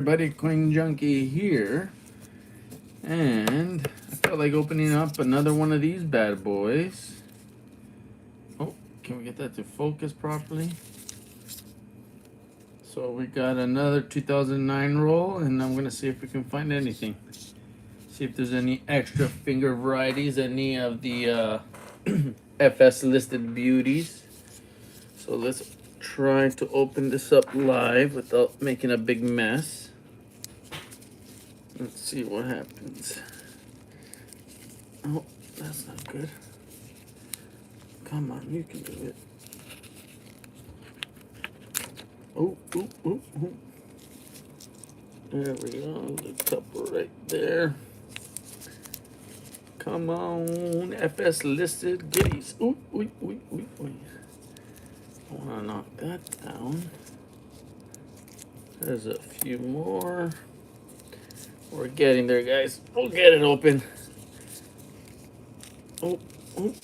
Buddy Coin Junkie here, and I felt like opening up another one of these bad boys. Oh, can we get that to focus properly? So we got another 2009 roll, and I'm gonna see if we can find anything. See if there's any extra finger varieties, any of the FS listed beauties. So let's try to open this up live without making a big mess. Let's see what happens. Oh, that's not good. Come on, you can do it. Oh, oh, oh, oh. There we go. The couple right there. Come on, FS listed goodies. Ooh, ooh, ooh, ooh, ooh. I want to knock that down. There's a few more. We're getting there, guys. We'll get it open. Oh, oh.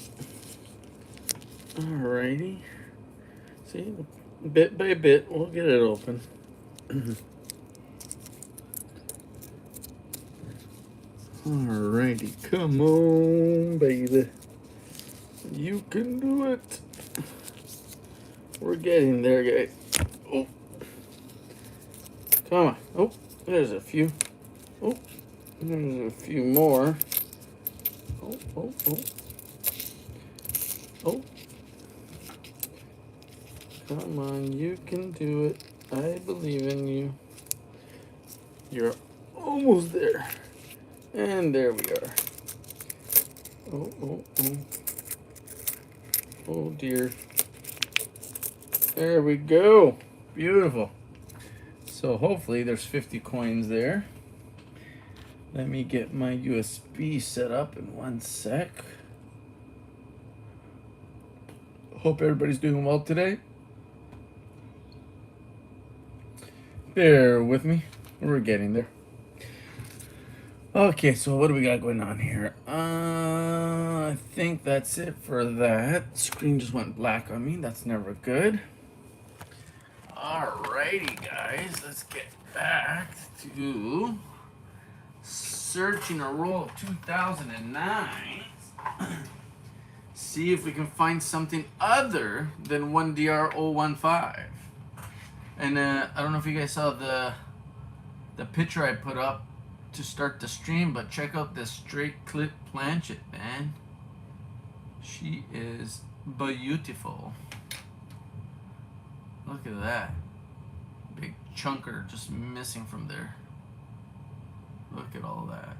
Alrighty. See, bit by bit, we'll get it open. Alrighty, come on, baby. You can do it. We're getting there, guys. Oh, come on. Oh, there's a few. Oh, there's a few more. Oh, oh, oh. Oh. Come on, you can do it. I believe in you. You're almost there. And there we are. Oh, oh, oh. Oh dear. There we go. Beautiful. So hopefully there's 50 coins there. Let me get my USB set up in one sec. Hope everybody's doing well today. Bear with me. We're getting there. Okay, so what do we got going on here? I think that's it for that. Screen just went black on me. That's never good. Alrighty, guys. Let's get back to searching a roll of 2009. See if we can find something other than 1DR015. And I don't know if you guys saw the picture I put up to start the stream, but check out this straight clip planchet, man. She is beautiful. Look at that. Big chunker just missing from there. Look at all that.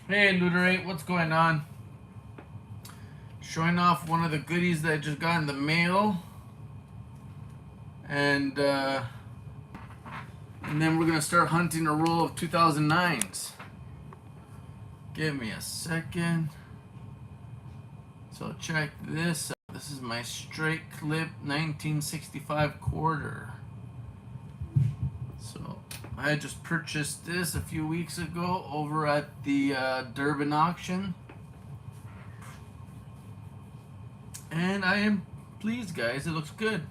Hey, Looterate, what's going on? Showing off one of the goodies that I just got in the mail. And then we're going to start hunting a roll of 2009s. Give me a second. So check this out. This is my straight clip 1965 quarter. So I just purchased this a few weeks ago over at the Durban auction. And I am pleased, guys. It looks good.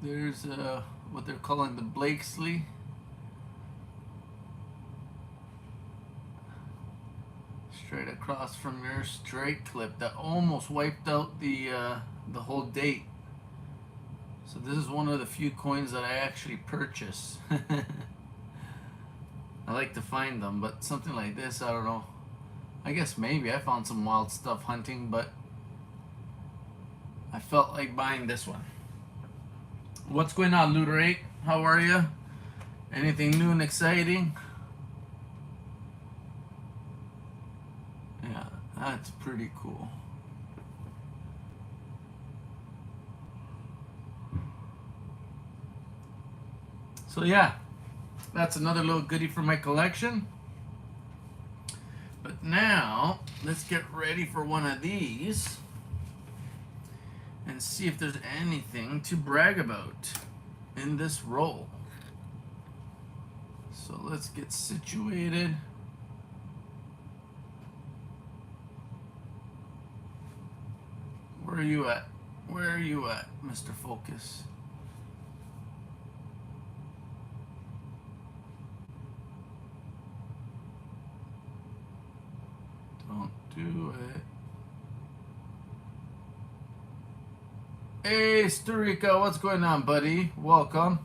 There's what they're calling the Blakesley. Straight across from your straight clip that almost wiped out the whole date. So this is one of the few coins that I actually purchased. I like to find them, but something like this, I don't know. I guess maybe I found some wild stuff hunting, but I felt like buying this one. What's going on, Looter 8? How are you? Anything new and exciting? Yeah, that's pretty cool. So yeah, that's another little goodie for my collection. But now, let's get ready for one of these and see if there's anything to brag about in this roll. So let's get situated. Where are you at? Where are you at, Mr. Focus? Don't do it. Hey, Sturika, what's going on, buddy? Welcome.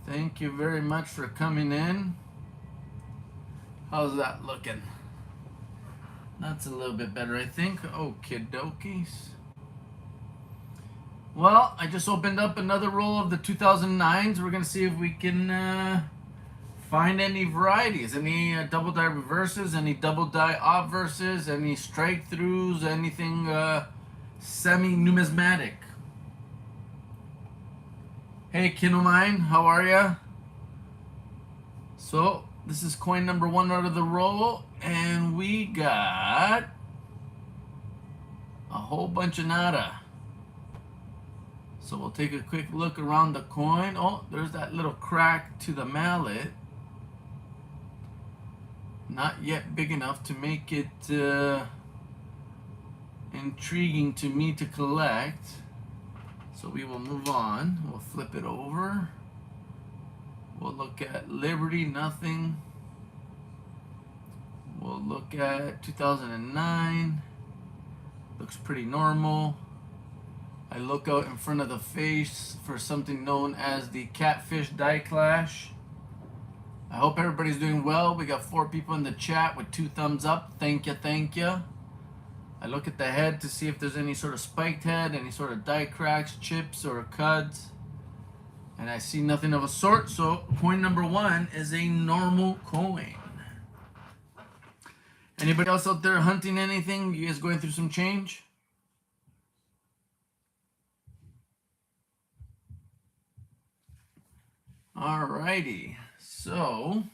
Thank you very much for coming in. How's that looking? That's a little bit better, I think. Okie dokies. Well, I just opened up another roll of the 2009s. We're going to see if we can find any varieties, any double die reverses, any double die obverses, any strike throughs, anything semi-numismatic. Hey, Kinomine, how are ya? So, this is coin number 1 out of the roll, and we got a whole bunch of nada. So we'll take a quick look around the coin. Oh, there's that little crack to the mallet. Not yet big enough to make it intriguing to me to collect. So we will move on. We'll flip it over. We'll look at Liberty, nothing. We'll look at 2009. Looks pretty normal. I look out in front of the face for something known as the Catfish Die Clash. I hope everybody's doing well. We got 4 people in the chat with 2 thumbs up. Thank you, thank you. I look at the head to see if there's any sort of spiked head, any sort of die cracks, chips, or cuds. And I see nothing of a sort, so coin number 1 is a normal coin. Anybody else out there hunting anything? You guys going through some change? Alrighty, so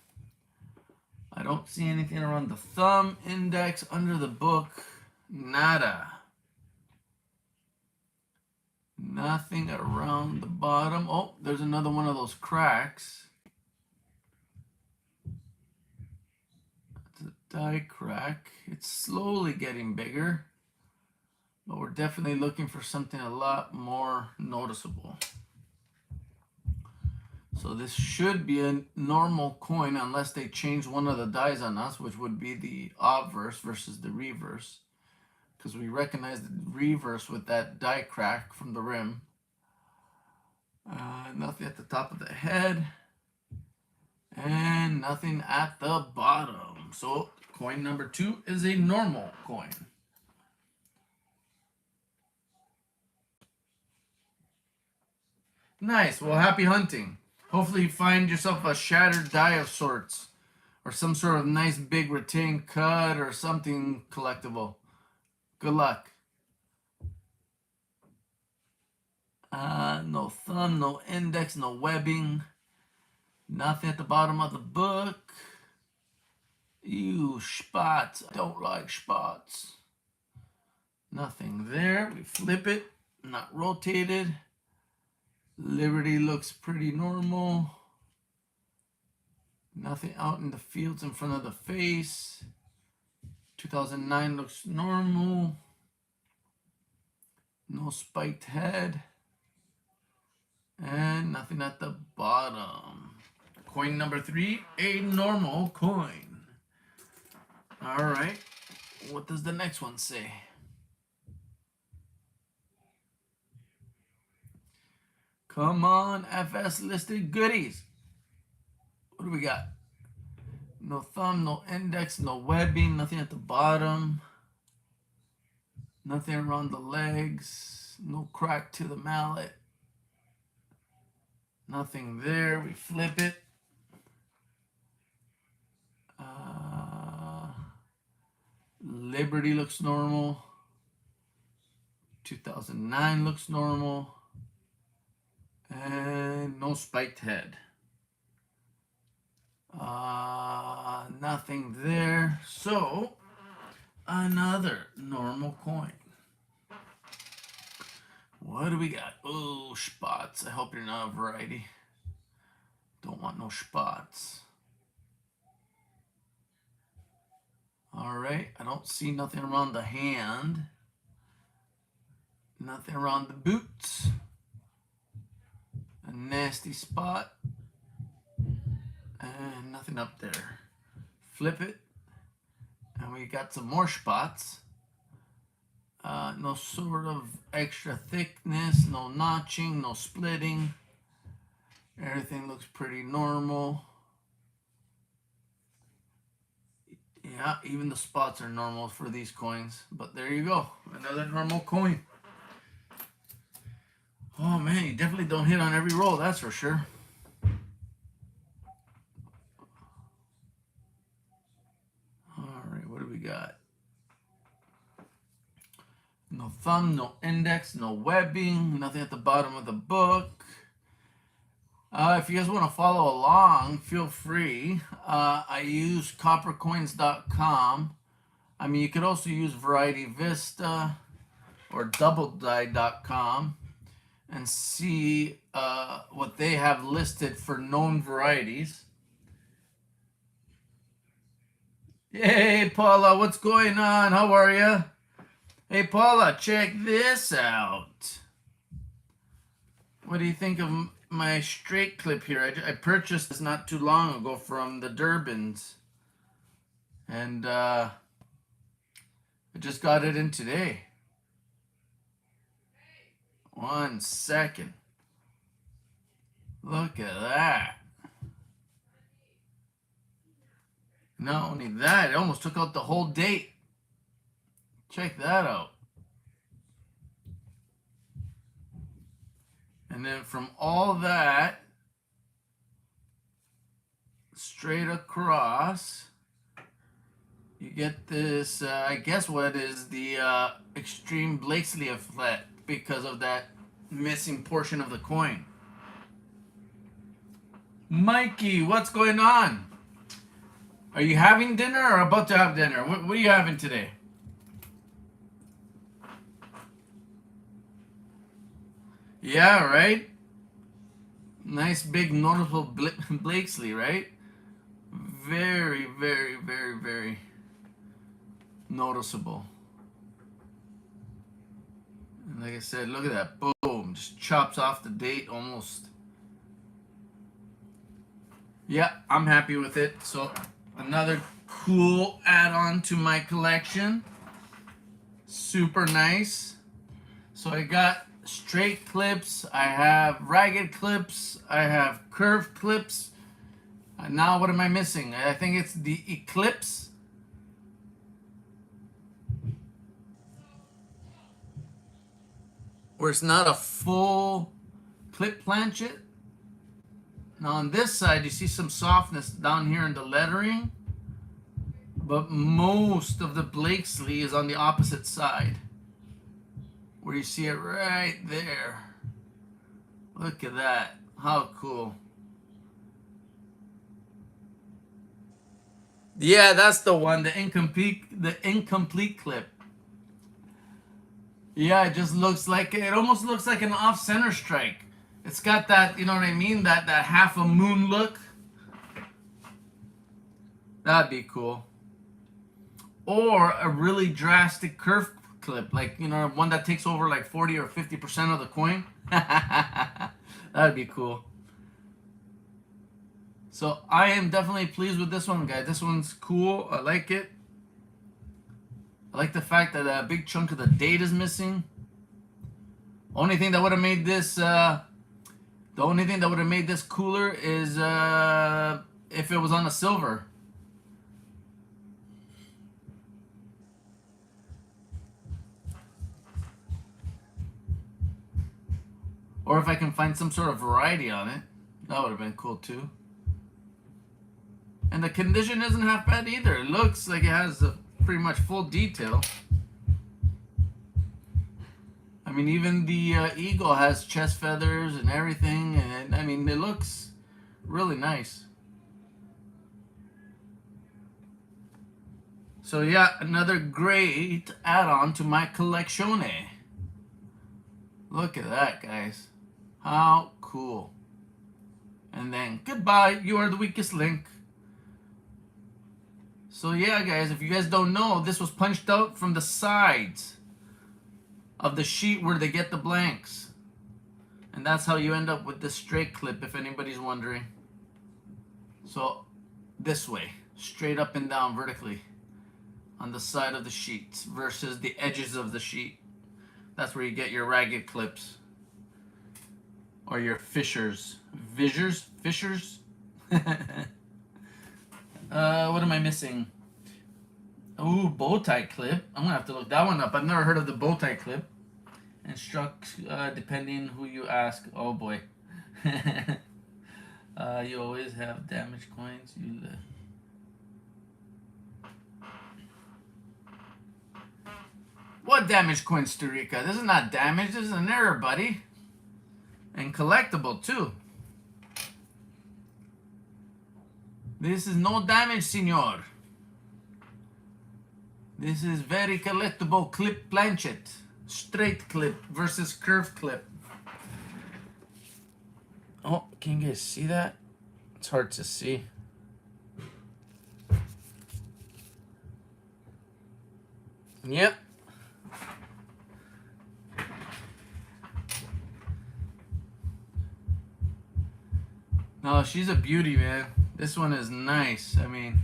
I don't see anything around the thumb, index, under the book, nada. Nothing around the bottom. Oh, there's another one of those cracks. It's a die crack. It's slowly getting bigger, but we're definitely looking for something a lot more noticeable. So this should be a normal coin unless they change one of the dies on us, which would be the obverse versus the reverse. Because we recognize the reverse with that die crack from the rim. Nothing at the top of the head. And nothing at the bottom. So coin number 2 is a normal coin. Nice. Well, happy hunting. Hopefully you find yourself a shattered die of sorts, or some sort of nice big retained cut or something collectible. Good luck. No thumb, no index, no webbing. Nothing at the bottom of the book. Ew, spots. I don't like spots. Nothing there. We flip it. Not rotated. Liberty looks pretty normal. Nothing out in the fields in front of the face. 2009 looks normal. No spiked head. And nothing at the bottom. Coin number 3, a normal coin. All right. What does the next one say? Come on, FS listed goodies. What do we got? No thumb, no index, no webbing, nothing at the bottom. Nothing around the legs. No crack to the mallet. Nothing there. We flip it. Liberty looks normal. 2009 looks normal. And no spiked head. Nothing there. So, another normal coin. What do we got? Oh, spots. I hope you're not a variety. Don't want no spots. All right. I don't see nothing around the hand. Nothing around the boots. A nasty spot. And nothing up there. Flip it. And we got some more spots. No sort of extra thickness, no notching, no splitting. Everything looks pretty normal. Yeah, even the spots are normal for these coins. But there you go. Another normal coin. Oh man, you definitely don't hit on every roll, that's for sure. Alright, what do we got? No thumb, no index, no webbing, nothing at the bottom of the book. If you guys want to follow along, feel free. I use coppercoins.com. I mean, you could also use Variety Vista or doubledie.com and see what they have listed for known varieties. Hey, Paula, what's going on? How are you? Hey, Paula, check this out. What do you think of my straight clip here? I purchased this not too long ago from the Durbans. And I just got it in today. 1 second. Look at that. Not only that, it almost took out the whole date. Check that out. And then from all that, straight across, you get this, I guess what is the extreme Blakesley effect because of that missing portion of the coin. Mikey, what's going on? Are you having dinner or about to have dinner? What are you having today? Yeah, right? Nice big noticeable Blakesley, right? Very, very, very, very noticeable. And like I said, look at that. Boom. Just chops off the date almost. Yeah, I'm happy with it. So another cool add-on to my collection. Super nice. So I got straight clips, I have ragged clips, I have curved clips. Now what am I missing? I think it's the Eclipse. Where it's not a full clip planchet. Now on this side you see some softness down here in the lettering, but most of the Blakesley is on the opposite side, where you see it right there. Look at that. How cool. Yeah, that's the one, the incomplete clip. Yeah, it just looks like, it almost looks like an off-center strike. It's got that, you know what I mean, that half a moon look. That'd be cool. Or a really drastic curve clip, like, you know, one that takes over like 40 or 50% of the coin. That'd be cool. So I am definitely pleased with this one, guys. This one's cool. I like it. I like the fact that a big chunk of the date is missing. Only thing that would have made this cooler is if it was on a silver. Or if I can find some sort of variety on it. That would have been cool too. And the condition isn't half bad either. It looks like it has a pretty much full detail. I mean, even the eagle has chest feathers and everything, and I mean, it looks really nice. So yeah, another great add-on to my collection. Look at that, guys. How cool. And then, goodbye, you are the weakest link. So yeah, guys, if you guys don't know, this was punched out from the sides. of the sheet where they get the blanks. And that's how you end up with this straight clip, if anybody's wondering. So this way, straight up and down vertically on the side of the sheet versus the edges of the sheet. That's where you get your ragged clips or your fissures. Fissures? What am I missing? Ooh, bow tie clip. I'm gonna have to look that one up. I've never heard of the bow tie clip. And struck, depending who you ask. Oh boy. You always have damaged coins. What damaged coins, Starika? This is not damage. This is an error, buddy. And collectible too. This is no damage, senor. This is very collectible clip planchet. Straight clip versus curved clip. Oh, can you guys see that? It's hard to see. Yep. No, she's a beauty, man. This one is nice. I mean,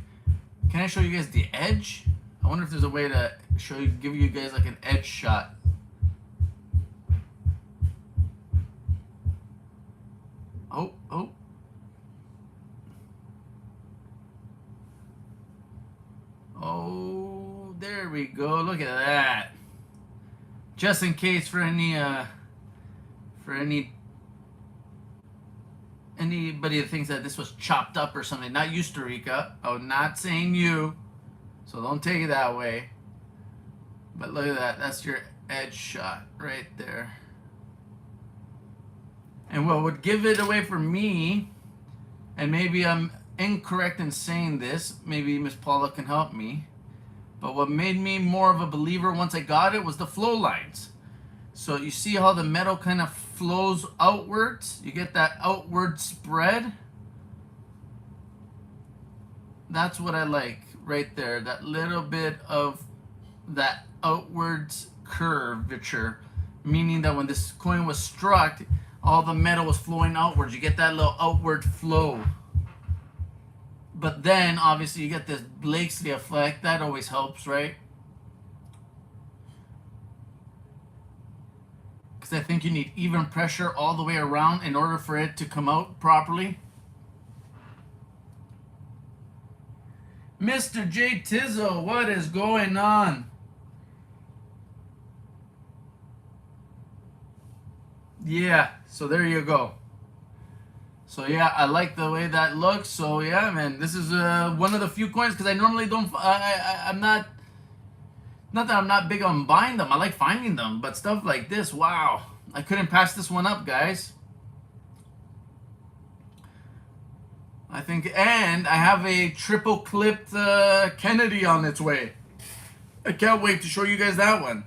can I show you guys the edge? I wonder if there's a way to show you, give you guys like an edge shot. Oh, oh. Oh, there we go. Look at that. Just in case for anybody that thinks that this was chopped up or something. Not you, Starika. I'm not saying you. So don't take it that way. But look at that. That's your edge shot right there. And what would give it away for me, and maybe I'm incorrect in saying this, maybe Miss Paula can help me, but what made me more of a believer once I got it was the flow lines. So you see how the metal kind of flows outwards? You get that outward spread. That's what I like right there. That little bit of that outwards curvature, meaning that when this coin was struck, all the metal was flowing outwards. You get that little outward flow. But then, obviously, you get this Blakesley effect. That always helps, right? Because I think you need even pressure all the way around in order for it to come out properly. Mr. J. Tizzo, what is going on? Yeah, so there you go. So yeah, I like the way that looks. So yeah, man, this is one of the few coins because I normally don't. I'm not. Not that I'm not big on buying them. I like finding them, but stuff like this, wow, I couldn't pass this one up, guys. I think, and I have a triple clipped Kennedy on its way. I can't wait to show you guys that one.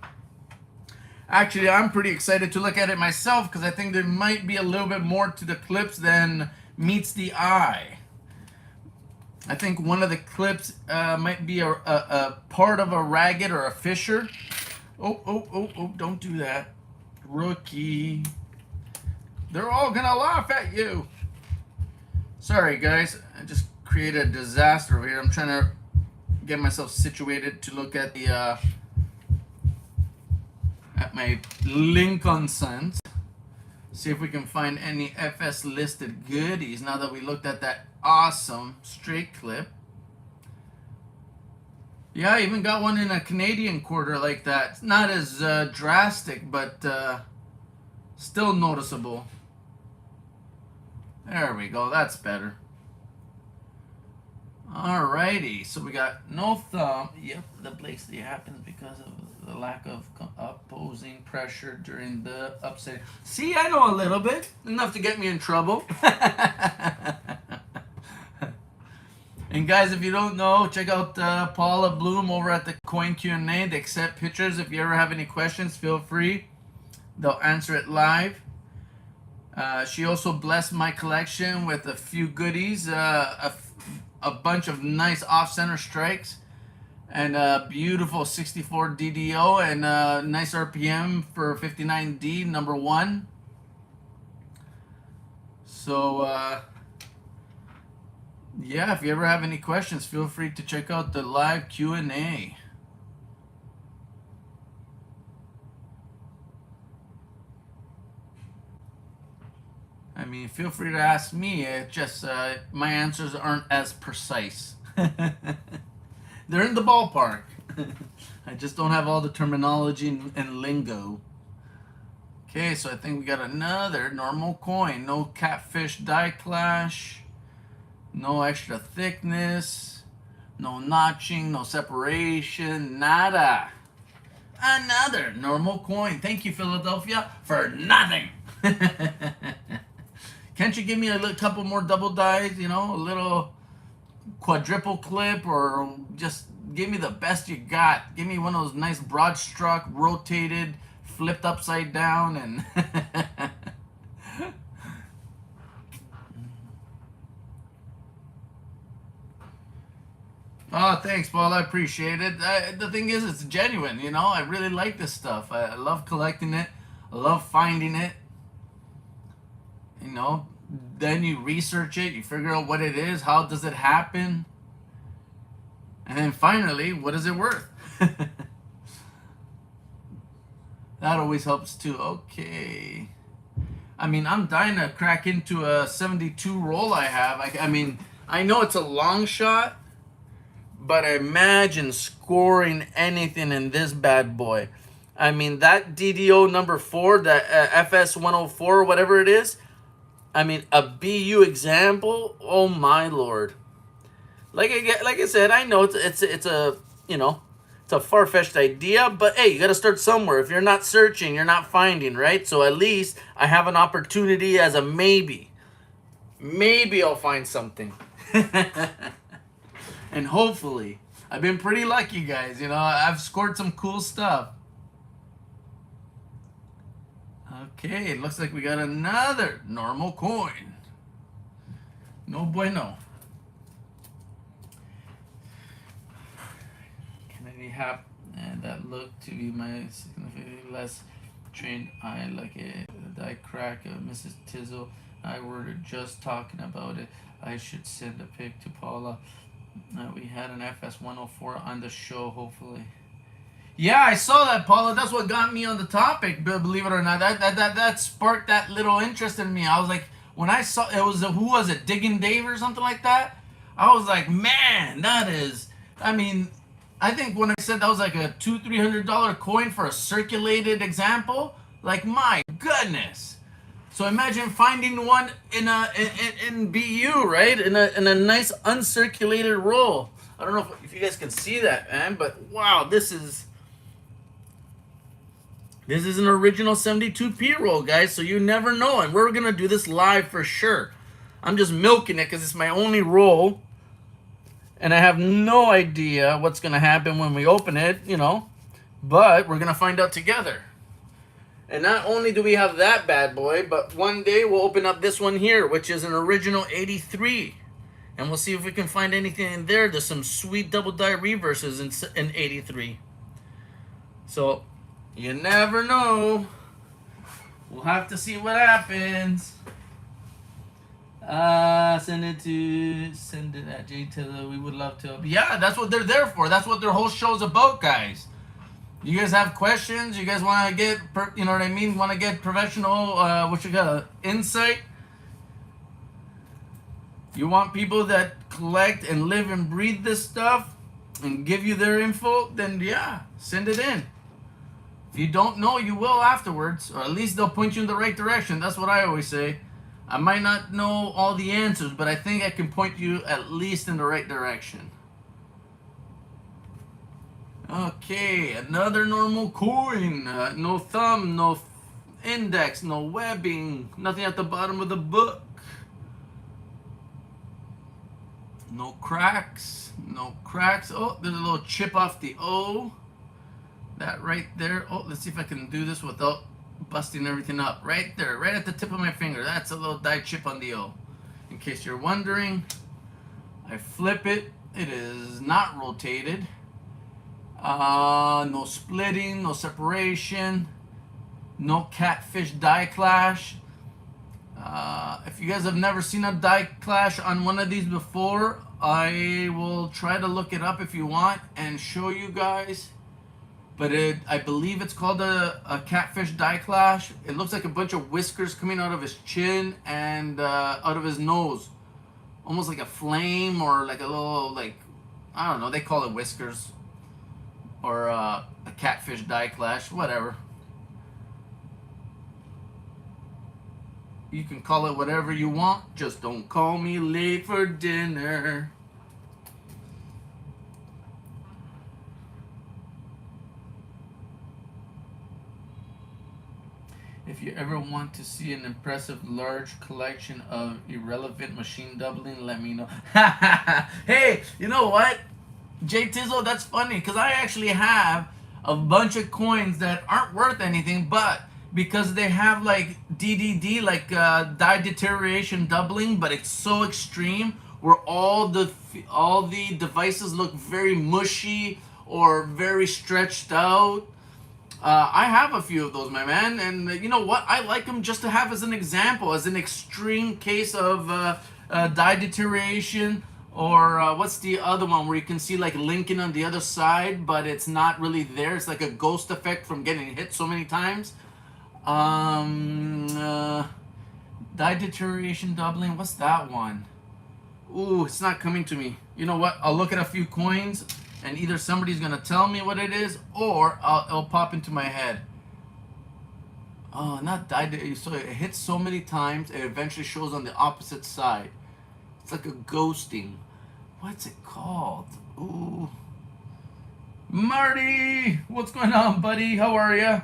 Actually, I'm pretty excited to look at it myself because I think there might be a little bit more to the clips than meets the eye. I think one of the clips might be a part of a ragged or a fissure. Oh, don't do that. Rookie. They're all gonna laugh at you. Sorry, guys. I just created a disaster over here. I'm trying to get myself situated to look at the at my Lincoln Cents. See if we can find any FS listed goodies now that we looked at that awesome straight clip. Yeah, I even got one in a Canadian quarter like that. It's not as drastic, but still noticeable. There we go. That's better. Alrighty, so we got no thumb. Yep, the Blakesley happens because of the lack of opposing pressure during the upset. See, I know a little bit, enough to get me in trouble. And guys, if you don't know, check out Paula Bloom over at the Coin Q&A. They accept pictures. If you ever have any questions, feel free. They'll answer it live. She also blessed my collection with a few goodies, a bunch of nice off-center strikes, And a beautiful 64 DDO and a nice RPM for 59D number one. So yeah, if you ever have any questions, feel free to check out the live Q&A. I mean, feel free to ask me. It just my answers aren't as precise. They're in the ballpark. I just don't have all the terminology and lingo. Okay, so I think we got another normal coin. No catfish die clash. No extra thickness. No notching. No separation. Nada. Another normal coin. Thank you, Philadelphia, for nothing. Can't you give me a couple more double dies? You know, a little quadruple clip, or just give me the best you got. Give me one of those nice broad struck, rotated, flipped upside down, and oh, thanks, Paul. I appreciate it. The thing is, it's genuine. You know, I really like this stuff. I love collecting it. I love finding it. You know, then you research it. You figure out what it is. How does it happen? And then finally, what is it worth? That always helps too. Okay. I mean, I'm dying to crack into a 72 roll I have. I mean, I know it's a long shot, but I imagine scoring anything in this bad boy. I mean, that DDO number 4, that FS 104, whatever it is, I mean, a BU example, oh my lord. Like I said, I know it's a, you know, it's a far-fetched idea, but hey, you got to start somewhere. If you're not searching, you're not finding, right? So at least I have an opportunity as a maybe. Maybe I'll find something. And hopefully, I've been pretty lucky, guys. You know, I've scored some cool stuff. Okay, it looks like we got another normal coin. No bueno. Kennedy Hap, and that looked to be my significantly less trained eye, like a die crack. Mrs. Tizzle, I were just talking about it. I should send a pic to Paula. We had an FS 104 on the show, hopefully. Yeah, I saw that, Paula. That's what got me on the topic. Believe it or not, that sparked that little interest in me. I was like, when I saw it was who was it, Diggin' Dave or something like that. I was like, man, that is. I mean, I think when I said that was like a $200-300 coin for a circulated example, like my goodness. So imagine finding one in BU, right? In a nice uncirculated roll. I don't know if you guys can see that, man, but wow, this is an original 72p roll, guys. So you never know, and we're gonna do this live for sure. I'm just milking it because it's my only roll, and I have no idea what's gonna happen when we open it, you know. But we're gonna find out together. And not only do we have that bad boy, but one day we'll open up this one here, which is an original 83. And we'll see if we can find anything in there. There's some sweet double die reverses in 83. So, you never know. We'll have to see what happens. Send it at J Taylor. We would love to. Yeah, that's what they're there for. That's what their whole show's about, guys. You guys have questions? You guys want to get, you know what I mean? Want to get professional, insight? You want people that collect and live and breathe this stuff and give you their info? Then yeah, send it in. If you don't know, you will afterwards, or at least they'll point you in the right direction. That's what I always say. I might not know all the answers, but I think I can point you at least in the right direction. Okay, another normal coin. No thumb, no index, no webbing, nothing at the bottom of the book. No cracks, no cracks. Oh, there's a little chip off the O. That right there. Oh, let's see if I can do this without busting everything up. Right there, right at the tip of my finger. That's a little die chip on the O. In case you're wondering, I flip it. It is not rotated. No splitting, no separation, no catfish die clash. If you guys have never seen a die clash on one of these before, I will try to look it up if you want and show you guys. But I believe it's called a catfish die clash. It looks like a bunch of whiskers coming out of his chin and out of his nose. Almost like a flame or like a little, like, I don't know, they call it whiskers. Or a catfish die clash, whatever. You can call it whatever you want, just don't call me late for dinner. If you ever want to see an impressive large collection of irrelevant machine doubling, let me know. Hey, you know what? Jay Tizzle, that's funny, because I actually have a bunch of coins that aren't worth anything, but because they have like DDD, like die deterioration doubling, but it's so extreme where all the devices look very mushy or very stretched out. I have a few of those, my man, and you know what? I like them just to have as an example, as an extreme case of die deterioration. Or what's the other one where you can see like Lincoln on the other side, but it's not really there. It's like a ghost effect from getting hit so many times. Die deterioration doubling. What's that one? Ooh, it's not coming to me. You know what? I'll look at a few coins, and either somebody's gonna tell me what it is, or it'll pop into my head. Oh, not die. So it hits so many times, it eventually shows on the opposite side. It's like a ghosting. What's it called? Ooh. Marty! What's going on, buddy? How are ya?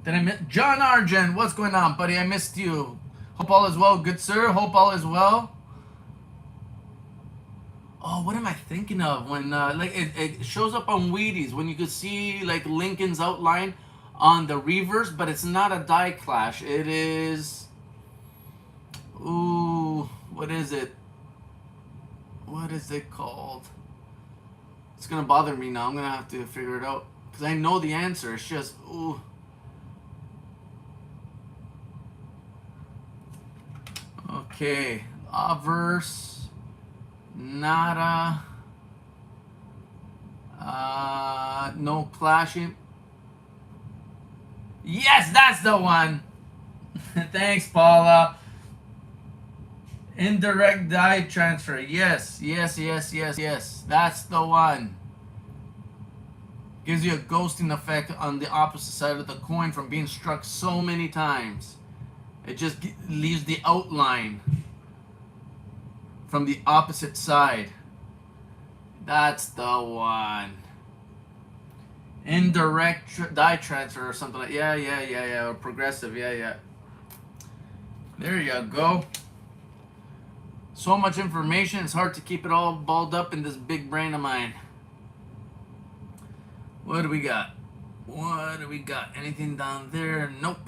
Did I miss John Argent? What's going on, buddy? I missed you. Hope all is well, good sir. Hope all is well. Oh, what am I thinking of? When like it shows up on Wheaties when you could see like Lincoln's outline on the reverse, but it's not a die clash. It is. Ooh, what is it? What is it called? It's gonna bother me now. I'm gonna have to figure it out because I know the answer. It's just ooh. Okay, Averse, nada. No clashing. Yes, that's the one. Thanks, Paula. Indirect die transfer. Yes. That's the one. Gives you a ghosting effect on the opposite side of the coin from being struck so many times. It just leaves the outline from the opposite side. That's the one. Indirect die transfer or something like yeah. Or progressive, yeah. There you go. So much information, it's hard to keep it all balled up in this big brain of mine. What do we got? Anything down there? Nope.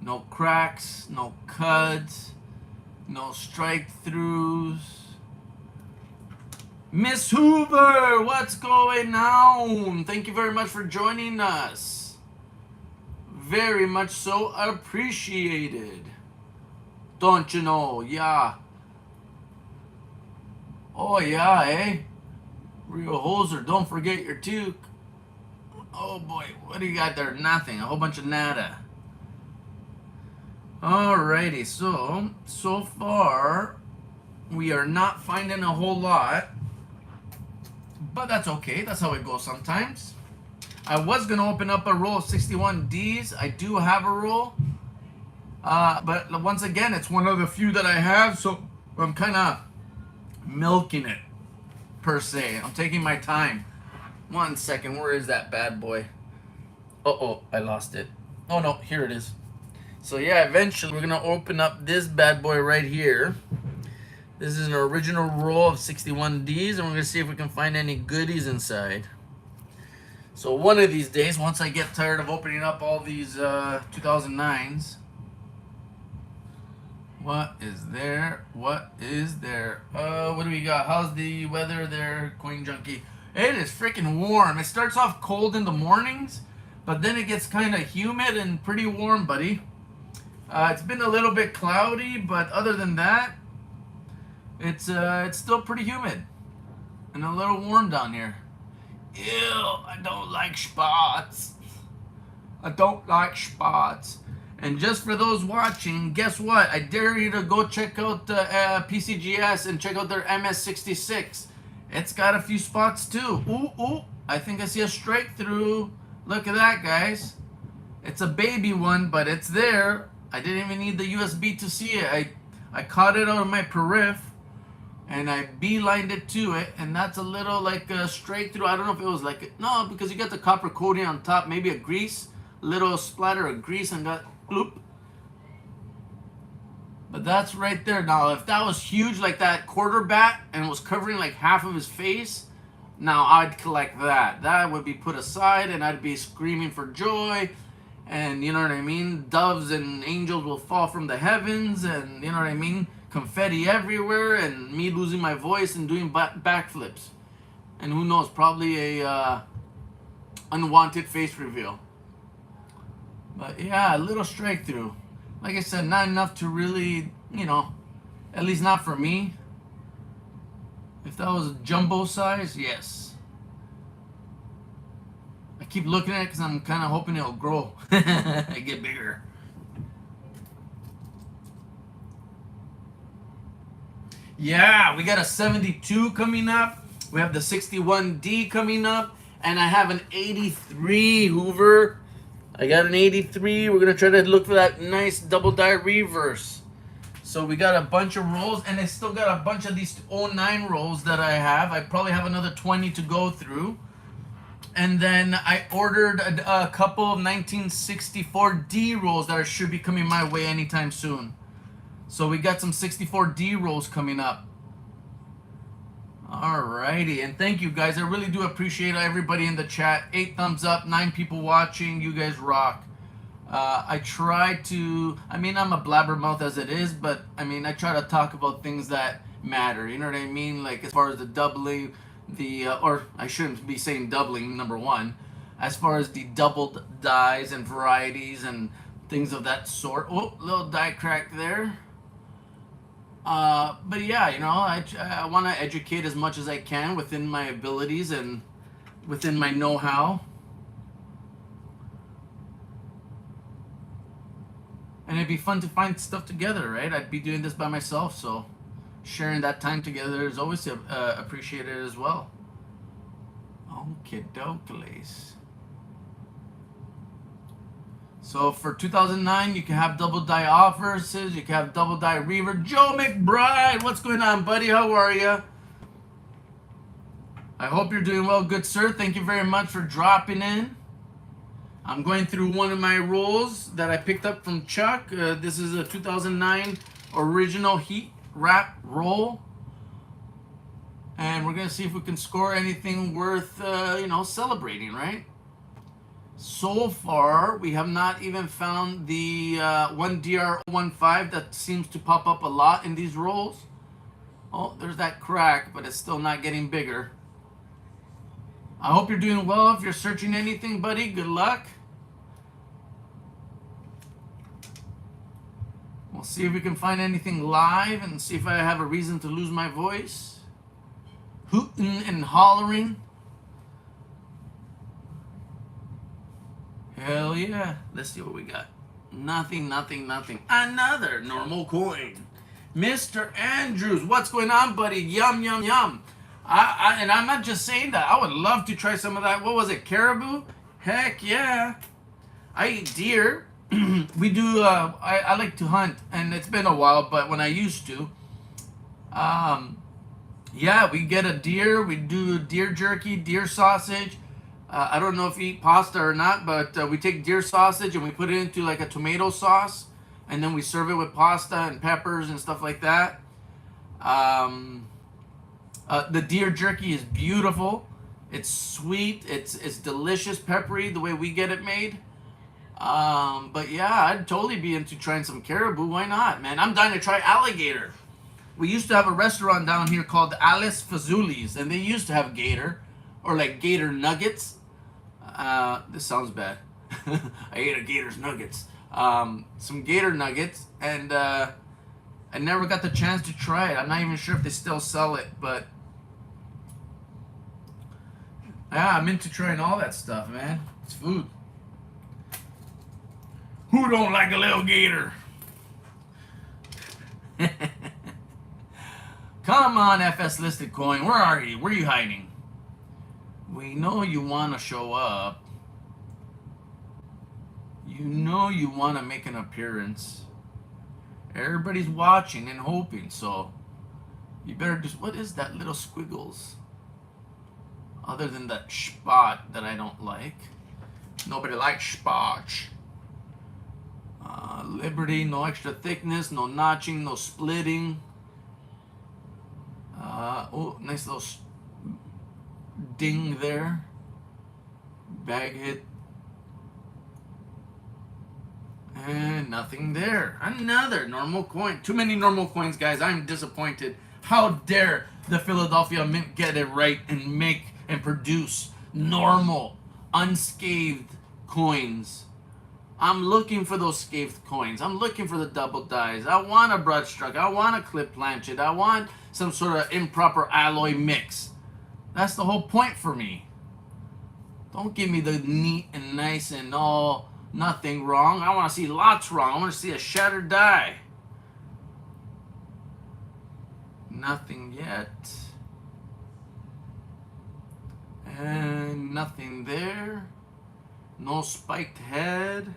No cracks, no cuts, no strike throughs. Miss Hoover, what's going on? Thank you very much for joining us. Very much so appreciated. Don't you know? Yeah. Oh yeah, eh? Real hoser, don't forget your toque. Oh boy, what do you got there? Nothing. A whole bunch of nada. Alrighty, so far we are not finding a whole lot, but that's okay. That's how it goes sometimes. I was gonna open up a roll of 61Ds. I do have a roll, but once again, it's one of the few that I have, so I'm kind of milking it per se. I'm taking my time. 1 second, where is that bad boy? Oh, I lost it. Oh no, here it is. So yeah, eventually we're gonna open up this bad boy right here. This is an original roll of 61Ds, and we're gonna see if we can find any goodies inside. So one of these days, once I get tired of opening up all these 2009s, What is there? What is there? What do we got? How's the weather there, Coin Junkie? It is freaking warm. It starts off cold in the mornings, but then it gets kind of humid and pretty warm, buddy. It's been a little bit cloudy, but other than that, it's still pretty humid and a little warm down here. Ew, I don't like spots. I don't like spots. And just for those watching, guess what? I dare you to go check out PCGS and check out their MS66. It's got a few spots too. Ooh, ooh, I think I see a strike through. Look at that, guys. It's a baby one, but it's there. I didn't even need the USB to see it. I caught it out of my periph, and I beelined it to it, and that's a little like a straight through. I don't know if it was like, no, because you got the copper coating on top, maybe a grease, little splatter of grease, and got bloop. But that's right there. Now, if that was huge like that quarter bat and was covering like half of his face, now I'd collect that. That would be put aside, and I'd be screaming for joy. And you know what I mean? Doves and angels will fall from the heavens, and you know what I mean? Confetti everywhere, and me losing my voice and doing backflips. And who knows, probably a unwanted face reveal. But yeah, a little strike through. Like I said, not enough to really, you know, at least not for me. If that was a jumbo size, yes. I keep looking at it because I'm kind of hoping it'll grow. Get bigger. Yeah, we got a 72 coming up. We have the 61D coming up. And I have an 83 Hoover. I got an 83. We're going to try to look for that nice double die reverse. So we got a bunch of rolls. And I still got a bunch of these 09 rolls that I have. I probably have another 20 to go through. And then I ordered a couple of 1964D rolls that should be coming my way anytime soon. So we got some 64D rolls coming up. Alrighty, and thank you guys. I really do appreciate everybody in the chat. 8 thumbs up, 9 people watching. You guys rock. I try to, I mean, I'm a blabbermouth as it is, but I mean, I try to talk about things that matter. You know what I mean? Like as far as the doubling, or I shouldn't be saying doubling, number one, as far as the doubled dies and varieties and things of that sort. Oh, little die crack there. But yeah, you know, I want to educate as much as I can within my abilities and within my know-how. And it'd be fun to find stuff together, right? I'd be doing this by myself, so sharing that time together is always appreciated as well. Okie dokies. So for 2009, you can have double die offers. You can have double die reaver. Joe McBride, what's going on, buddy? How are you? I hope you're doing well, good sir. Thank you very much for dropping in. I'm going through one of my rolls that I picked up from Chuck. This is a 2009 original heat wrap roll. And we're going to see if we can score anything worth, you know, celebrating, right? So far, we have not even found the 1DR15 that seems to pop up a lot in these rolls. Oh, there's that crack, but it's still not getting bigger. I hope you're doing well. If you're searching anything, buddy, good luck. We'll see if we can find anything live and see if I have a reason to lose my voice. Hooting and hollering. Hell yeah. Let's see what we got. Nothing, nothing, nothing. Another normal coin. Mr. Andrews, what's going on, buddy? Yum, yum, yum. And I'm not just saying that. I would love to try some of that. What was it, caribou? Heck yeah. I eat deer. We do, I like to hunt, and it's been a while, but when I used to, yeah, we get a deer. We do deer jerky, deer sausage. I don't know if you eat pasta or not, but we take deer sausage and we put it into like a tomato sauce, and then we serve it with pasta and peppers and stuff like that. The deer jerky is beautiful. It's sweet. It's delicious, peppery, the way we get it made. But yeah, I'd totally be into trying some caribou. Why not, man? I'm dying to try alligator. We used to have a restaurant down here called Alice Fazoli's, and they used to have gator, or like gator nuggets. This sounds bad. I ate a gator's nuggets. Some gator nuggets, and I never got the chance to try it. I'm not even sure if they still sell it, but yeah, I'm into trying all that stuff, man. It's food. Who don't like a little gator? Come on, FS listed coin. Where are you? Where are you hiding? We know you want to show up. You know you want to make an appearance. Everybody's watching and hoping, so you better just. What is that little squiggles? Other than that spot that I don't like. Nobody likes spots. Liberty, no extra thickness, no notching, no splitting. Oh, nice little ding there. Bag hit. And nothing there. Another normal coin. Too many normal coins, guys. I'm disappointed. How dare the Philadelphia Mint get it right and make and produce normal, unscathed coins. I'm looking for those scathed coins. I'm looking for the double dies. I want a Broodstruck. I want a clip planchet. I want some sort of improper alloy mix. That's the whole point for me. Don't give me the neat and nice and all nothing wrong. I want to see lots wrong. I want to see a shattered die. Nothing yet. And nothing there. No spiked head.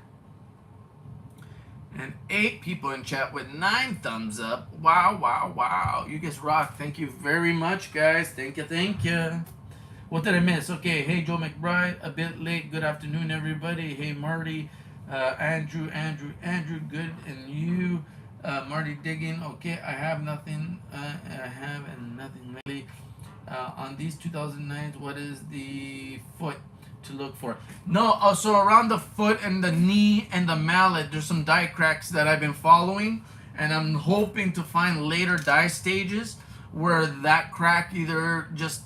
And 8 people in chat with 9 thumbs up. Wow, wow, wow. You guys rock. Thank you very much, guys. Thank you, thank you. What did I miss? Okay, hey, Joe McBride. A bit late. Good afternoon, everybody. Hey, Marty. Andrew, good. And you, Marty Digging. Okay, I have nothing. I have and nothing really. On these 2009s, what is the foot to look for? No, so around the foot and the knee and the mallet, there's some die cracks that I've been following, and I'm hoping to find later die stages where that crack either just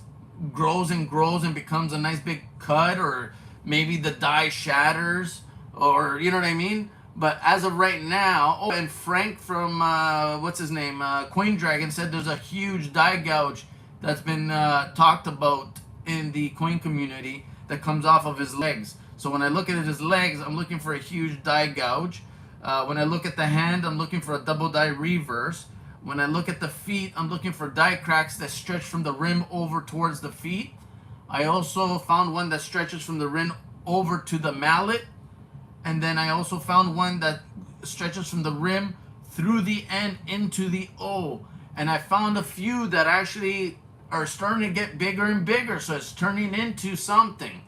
grows and becomes a nice big cut, or maybe the die shatters, or you know what I mean. But as of right now, oh, and Frank from what's his name, Coin Dragon, said there's a huge die gouge that's been talked about in the coin community that comes off of his legs. So when I look at his legs, I'm looking for a huge die gouge. When I look at the hand, I'm looking for a double die reverse. When I look at the feet, I'm looking for die cracks that stretch from the rim over towards the feet. I also found one that stretches from the rim over to the mallet. And then I also found one that stretches from the rim through the end into the O. And I found a few that actually are starting to get bigger and bigger, so it's turning into something.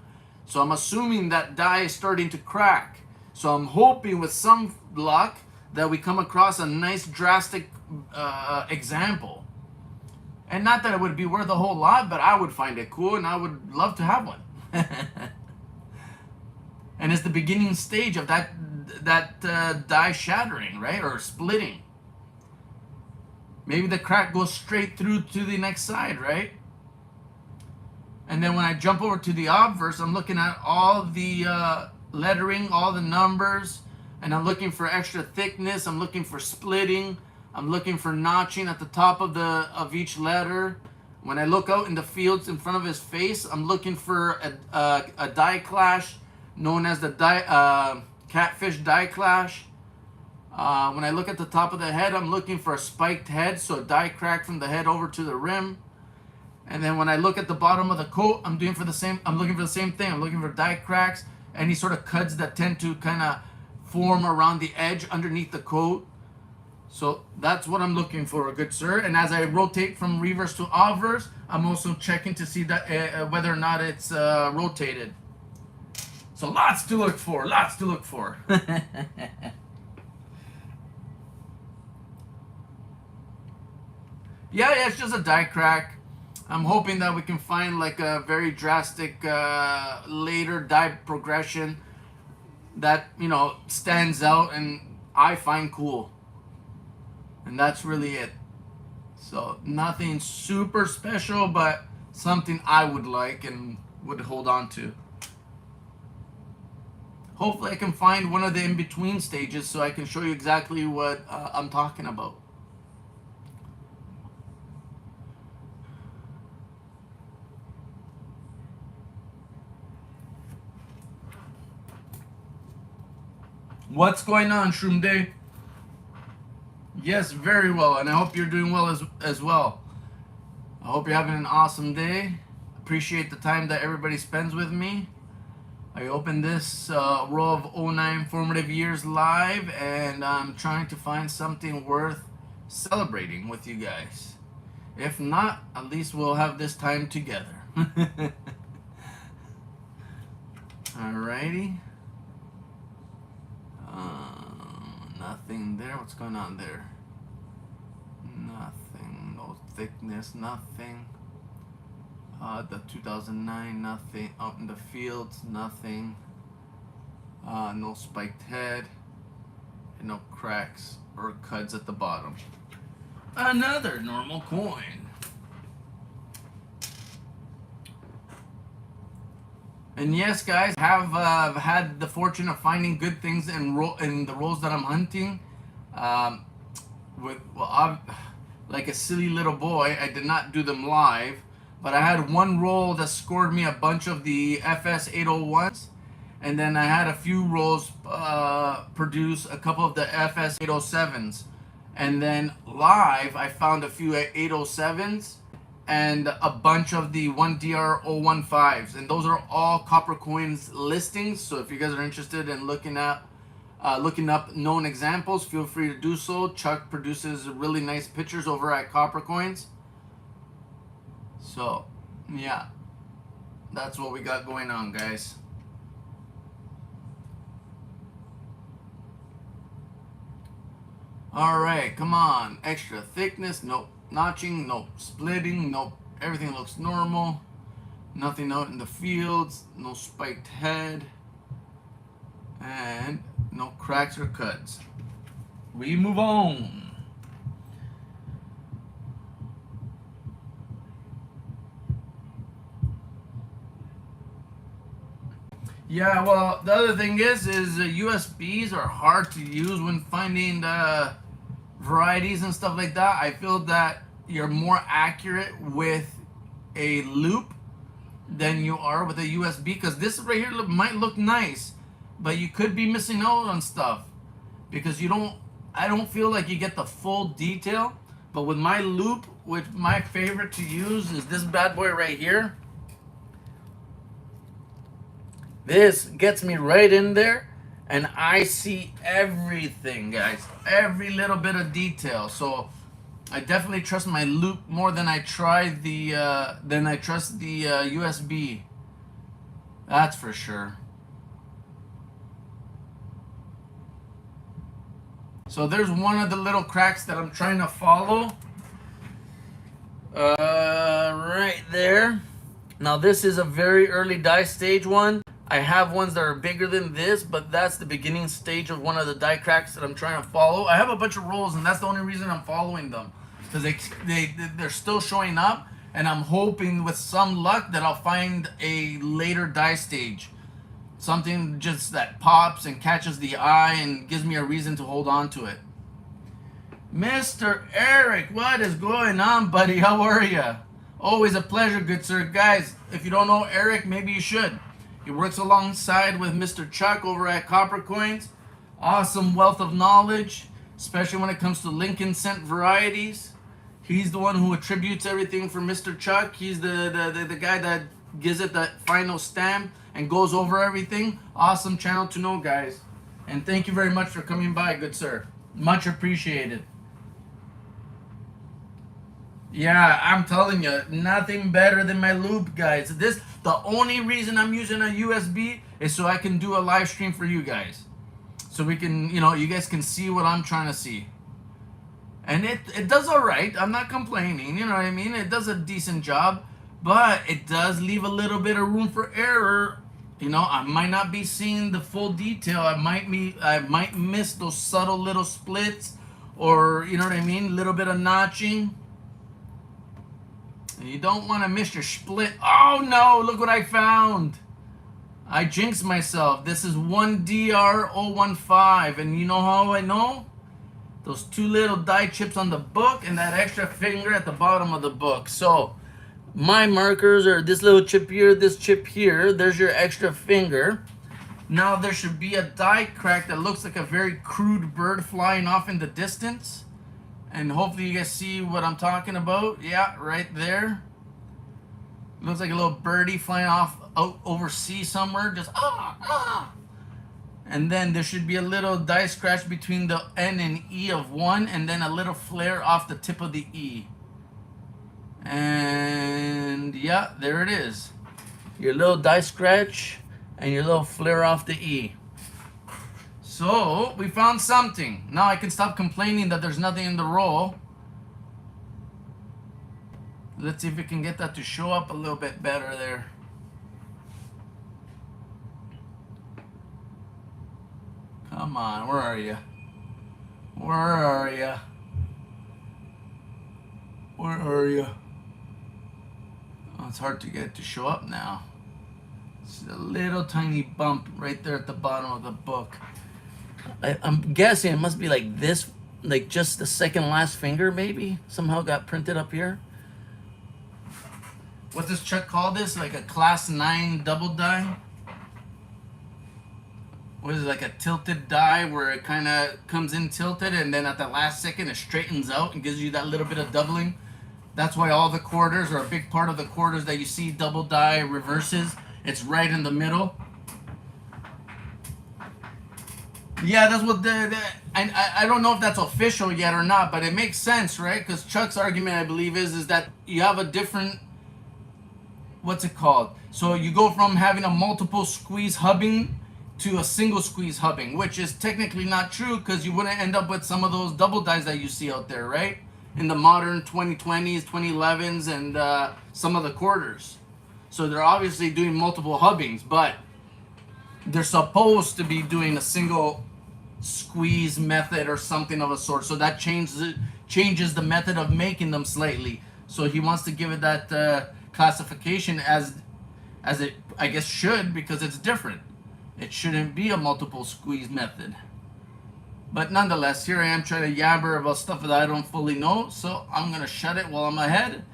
So I'm assuming that die is starting to crack. So I'm hoping with some luck that we come across a nice drastic example. And not that it would be worth a whole lot, but I would find it cool and I would love to have one. And it's the beginning stage of that die shattering, right? Or splitting. Maybe the crack goes straight through to the next side, right? And then when I jump over to the obverse, I'm looking at all the lettering, all the numbers, and I'm looking for extra thickness. I'm looking for splitting. I'm looking for notching at the top of each letter. When I look out in the fields in front of his face, I'm looking for a die clash known as the catfish die clash. When I look at the top of the head, I'm looking for a spiked head, so a die crack from the head over to the rim. And then when I look at the bottom of the coat, I'm looking for the same thing. I'm looking for die cracks, any sort of cuts that tend to kind of form around the edge underneath the coat. So that's what I'm looking for, good sir. And as I rotate from reverse to obverse, I'm also checking to see that whether or not it's rotated. So lots to look for, lots to look for. Yeah, it's just a die crack. I'm hoping that we can find like a very drastic later die progression. that, you know, stands out and I find cool. And that's really it. So nothing super special, but something I would like and would hold on to. Hopefully I can find one of the in-between stages so I can show you exactly what I'm talking about. What's going on, Shroom Day? Yes, very well, and I hope you're doing well as well. I hope you're having an awesome day. Appreciate the time that everybody spends with me. I opened this row of 09 formative years live, and I'm trying to find something worth celebrating with you guys. If not, at least we'll have this time together. Alrighty. Nothing there. What's going on there? Nothing. No thickness. Nothing. The 2009. Nothing. Out in the fields. Nothing. No spiked head. And no cracks or cuts at the bottom. Another normal coin. And yes, guys, have had the fortune of finding good things in the rolls that I'm hunting. Like a silly little boy, I did not do them live, but I had one roll that scored me a bunch of the FS 801s, and then I had a few rolls produce a couple of the FS 807s, and then live I found a few 807s and a bunch of the 1DR 015s, and those are all Copper Coins listings. So if you guys are interested in looking up known examples, feel free to do so. Chuck produces really nice pictures over at Copper Coins. So yeah, that's what we got going on, guys. All right, come on. Extra thickness, nope. Notching, nope. Splitting, nope. Everything looks normal. Nothing out in the fields. No spiked head. And no cracks or cuts. We move on. Yeah, well, the other thing is USBs are hard to use when finding varieties and stuff like that. I feel that you're more accurate with a loop than you are with a USB, because this right here might look nice, but you could be missing out on stuff because I don't feel like you get the full detail. But with my loop, which my favorite to use is this bad boy right here. This gets me right in there and I see everything, guys. Every little bit of detail. So I definitely trust my loop more than I trust the USB. That's for sure. So there's one of the little cracks that I'm trying to follow. Right there. Now this is a very early die stage one. I have ones that are bigger than this, but that's the beginning stage of one of the die cracks that I'm trying to follow. I have a bunch of rolls, and that's the only reason I'm following them, because they're still showing up, and I'm hoping with some luck that I'll find a later die stage. Something just that pops and catches the eye and gives me a reason to hold on to it. Mr. Eric, what is going on, buddy? How are you? Always a pleasure, good sir. Guys, if you don't know Eric, maybe you should. He works alongside with Mr. Chuck over at Copper Coins. Awesome wealth of knowledge, especially when it comes to Lincoln scent varieties. He's the one who attributes everything for Mr. Chuck. He's the guy that gives it that final stamp and goes over everything. Awesome channel to know, guys. And thank you very much for coming by, good sir. Much appreciated. Yeah, I'm telling you, nothing better than my loop, guys. The only reason I'm using a USB is so I can do a live stream for you guys. So we can, you guys can see what I'm trying to see. And it does all right. I'm not complaining, you know what I mean? It does a decent job, but it does leave a little bit of room for error You know, I might not be seeing the full detail. I might miss those subtle little splits, or you know what I mean, little bit of notching. And you don't want to miss your split. Oh no, look what I found. I jinxed myself. This is 1DR015, and you know how I know? Those two little die chips on the book and that extra finger at the bottom of the book. So my markers are this little chip here, this chip here. There's your extra finger. Now there should be a die crack that looks like a very crude bird flying off in the distance. And hopefully you guys see what I'm talking about. Yeah, right there. Looks like a little birdie flying off out overseas somewhere. Just And then there should be a little die scratch between the N and E of 1, and then a little flare off the tip of the E. And yeah, there it is. Your little die scratch and your little flare off the E. So we found something. Now I can stop complaining that there's nothing in the roll. Let's see if we can get that to show up a little bit better there. Come on, where are you? Where are you? Where are you? Oh, it's hard to get it to show up now. It's a little tiny bump right there at the bottom of the book. I'm guessing it must be like this, like just the second last finger maybe somehow got printed up here. What does Chuck call this? Like a class 9 double die? What is it, like a tilted die where it kind of comes in tilted and then at the last second it straightens out and gives you that little bit of doubling? That's why all the quarters, or a big part of the quarters that you see double die reverses, it's right in the middle. Yeah, that's what I don't know if that's official yet or not, but it makes sense, right? Because Chuck's argument, I believe, is that you have a different, what's it called? So you go from having a multiple squeeze hubbing to a single squeeze hubbing, which is technically not true because you wouldn't end up with some of those double dies that you see out there, right? In the modern 2020s, 2011s, and some of the quarters. So they're obviously doing multiple hubbings, but they're supposed to be doing a single squeeze method or something of a sort. So that changes the method of making them slightly. So he wants to give it that classification as it, I guess, should, because it's different. It shouldn't be a multiple squeeze method. But nonetheless, here I am trying to yabber about stuff that I don't fully know. So I'm going to shut it while I'm ahead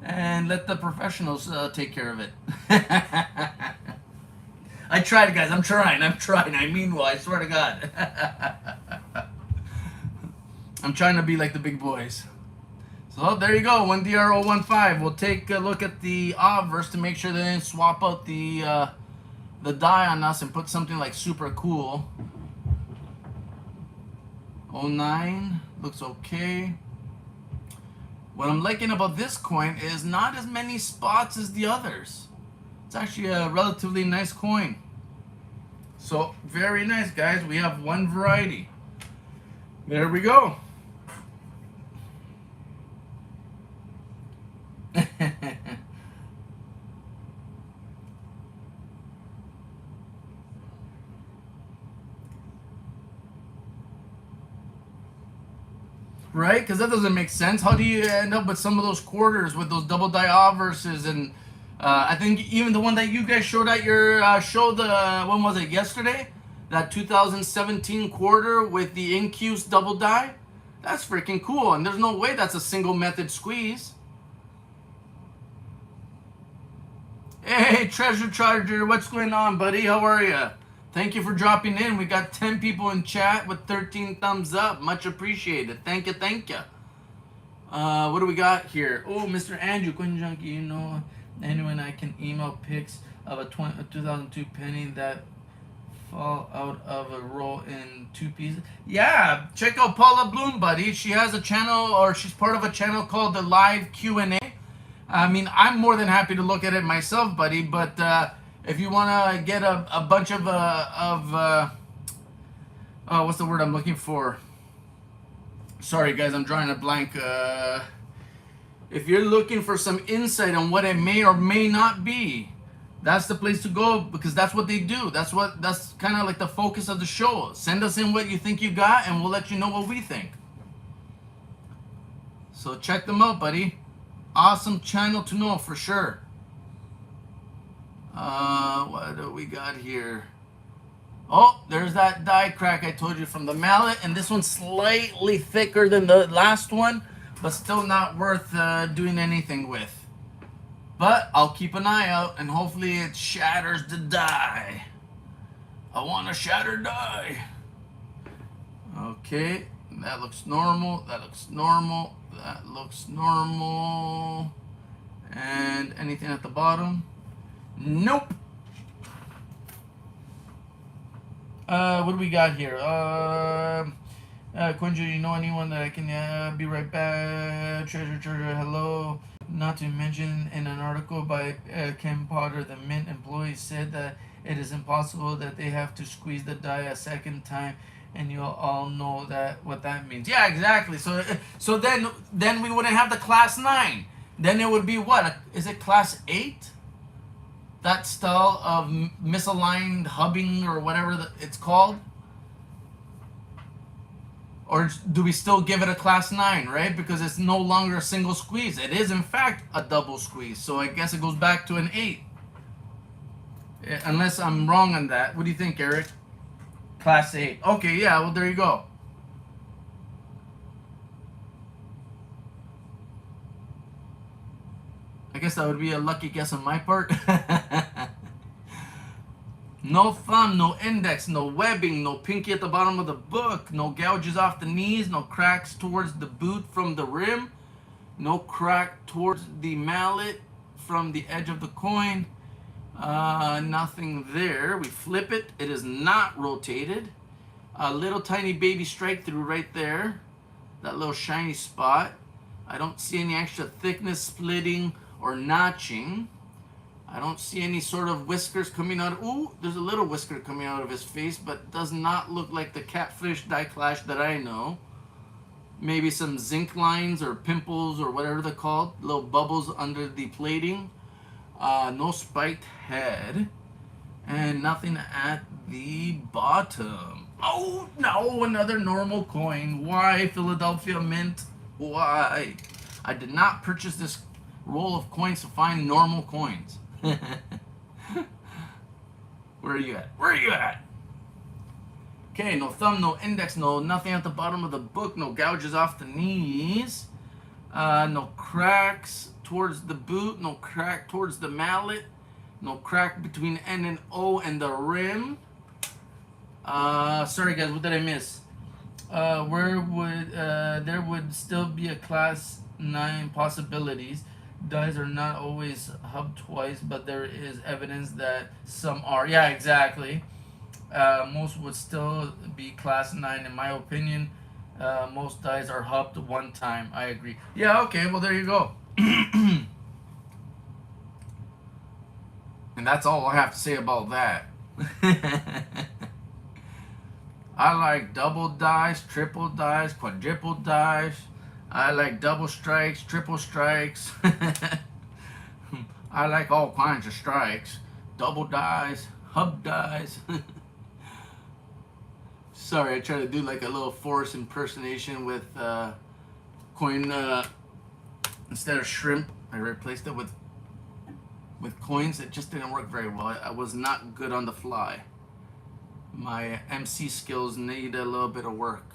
and let the professionals take care of it. I tried, guys. I'm trying. I mean well, I swear to God. I'm trying to be like the big boys. So there you go, 1DR015. We'll take a look at the obverse to make sure they didn't swap out the die on us and put something like super cool. 09 looks okay. What I'm liking about this coin is not as many spots as the others. It's actually a relatively nice coin. So very nice, guys. We have one variety. There we go. Right? Because that doesn't make sense. How do you end up with some of those quarters with those double die obverses? And I think even the one that you guys showed at your show, when was it, yesterday? That 2017 quarter with the Incuse double die? That's freaking cool. And there's no way that's a single method squeeze. Hey, Treasure Charger, what's going on, buddy? How are you? Thank you for dropping in. We got 10 people in chat with 13 thumbs up. Much appreciated. Thank you, thank you. What do we got here? Oh, Mr. Andrew, Coin Junkie, you know anyone I can email pics of a 2002 penny that fall out of a roll in 2 pieces? Yeah, check out Paula Bloom, buddy. She has a channel, or she's part of a channel called the Live Q&A. I mean, I'm more than happy to look at it myself, buddy, but if you want to get a bunch of what's the word I'm looking for? Sorry, guys, I'm drawing a blank. If you're looking for some insight on what it may or may not be, That's the place to go because that's what they do. That's kind of like the focus of the show. Send us in what you think you got, and we'll let you know what we think. So check them out, buddy. Awesome channel to know for sure. What do we got here? Oh, there's that die crack I told you from the mallet, and this one's slightly thicker than the last one, but still not worth doing anything with. But I'll keep an eye out, and hopefully it shatters the die. I want a shattered die. Okay, that looks normal. That looks normal. That looks normal. And anything at the bottom? Nope. What do we got here? Quinjo, you know anyone that I can be right back? Treasure, hello. Not to mention, in an article by Ken Potter, the Mint employee said that it is impossible that they have to squeeze the die a second time, and you'll all know that what that means. Yeah, exactly. So then we wouldn't have the class 9. Then it would be what? Is it class 8? That style of misaligned hubbing or whatever it's called? Or do we still give it a class 9, right? Because it's no longer a single squeeze. It is, in fact, a double squeeze. So I guess it goes back to an 8. Unless I'm wrong on that. What do you think, Eric? Class 8. Okay, yeah, well, there you go. I guess that would be a lucky guess on my part. No thumb, no index, no webbing, no pinky at the bottom of the book, no gouges off the knees, no cracks towards the boot from the rim, no crack towards the mallet from the edge of the coin. Nothing there. We flip it. It is not rotated. A little tiny baby strike through right there. That little shiny spot. I don't see any extra thickness, splitting, or notching. I don't see any sort of whiskers coming out. Ooh, there's a little whisker coming out of his face, but does not look like the catfish die clash that I know. Maybe some zinc lines or pimples or whatever they're called. Little bubbles under the plating. No spiked head. And nothing at the bottom. Oh, no, another normal coin. Why, Philadelphia Mint? Why? I did not purchase this roll of coins to find normal coins. Where are you at? Where are you at? Okay, no thumb, no index, no nothing at the bottom of the book, no gouges off the knees, no cracks towards the boot, no crack towards the mallet, no crack between N and O and the rim. Sorry guys, what did I miss? Where would there would still be a class 9 possibilities. Dies are not always hubbed twice, but there is evidence that some are. Yeah, exactly. Most would still be class 9 in my opinion. Most dies are hubbed one time. I agree. Yeah, okay, well there you go. And that's all I have to say about that. I like double dice, triple dice, quadruple dice. I like double strikes, triple strikes. I like all kinds of strikes. Double dice, hub dice. Sorry, I tried to do like a little Forrest impersonation with coin. Instead of shrimp, I replaced it with coins. It just didn't work very well. I was not good on the fly. My MC skills need a little bit of work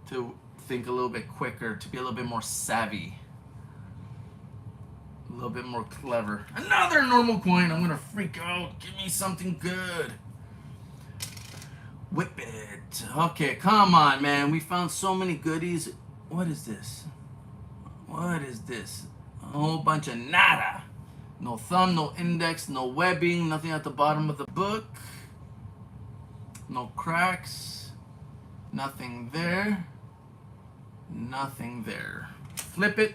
to think a little bit quicker, to be a little bit more savvy, a little bit more clever. Another normal coin. I'm gonna freak out. Give me something good. Whip it. Okay, come on, man. We found so many goodies. What is this? What is this? A whole bunch of nada. No thumb, no index, no webbing, nothing at the bottom of the book. No cracks. Nothing there. Nothing there. Flip it.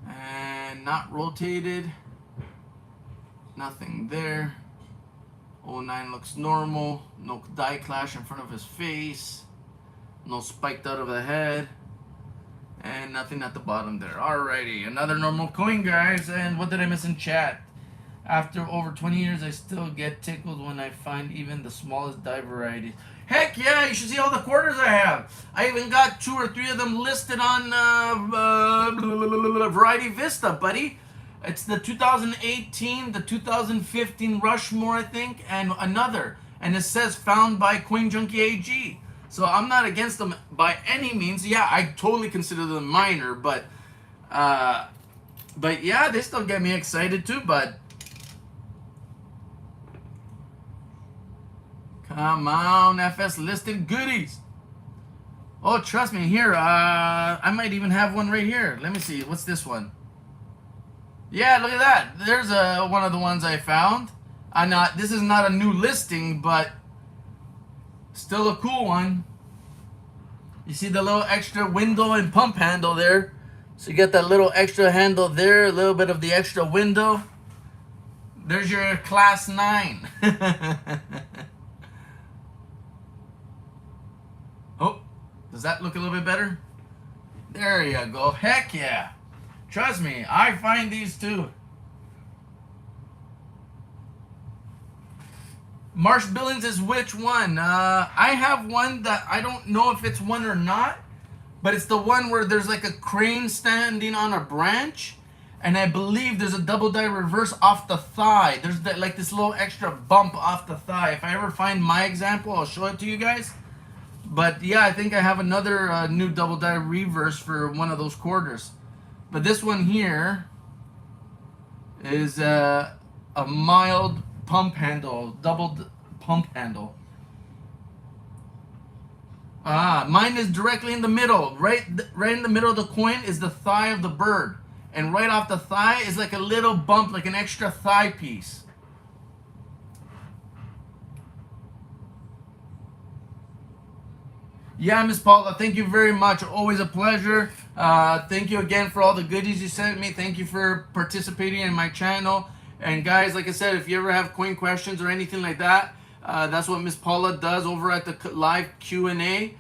And not rotated. Nothing there. 09 looks normal. No die clash in front of his face. No spiked out of the head. And nothing at the bottom there. Alrighty, another normal coin, guys. And what did I miss in chat? After over 20 years, I still get tickled when I find even the smallest die varieties. Heck yeah, you should see all the quarters I have. I even got 2 or 3 of them listed on Variety Vista, buddy. It's the 2018, the 2015 Rushmore, I think, and another. And it says found by Coin Junkie AG. So I'm not against them by any means. Yeah, I totally consider them minor, uh, but yeah, they still get me excited too, bud. Come on, FS listed goodies. Oh, trust me, here, I might even have one right here. Let me see, what's this one? Yeah, look at that. There's one of the ones I found. This is not a new listing, but still a cool one. You see the little extra window and pump handle there. So you got that little extra handle there, a little bit of the extra window. There's your class 9. Oh, does that look a little bit better? There you go. Heck yeah. Trust me, I find these too. Marsh Billings is which one? I have one that I don't know if it's one or not, but it's the one where there's like a crane standing on a branch, and I believe there's a double die reverse off the thigh. There's like this little extra bump off the thigh. If I ever find my example, I'll show it to you guys. But yeah, I think I have another new double die reverse for one of those quarters. But this one here is a mild pump handle, double pump handle. Mine is directly in the middle. Right in the middle of the coin is the thigh of the bird. And right off the thigh is like a little bump, like an extra thigh piece. Yeah, Miss Paula, thank you very much. Always a pleasure. Thank you again for all the goodies you sent me. Thank you for participating in my channel. And guys, like I said, if you ever have coin questions or anything like that, that's what Miss Paula does over at the live Q&A.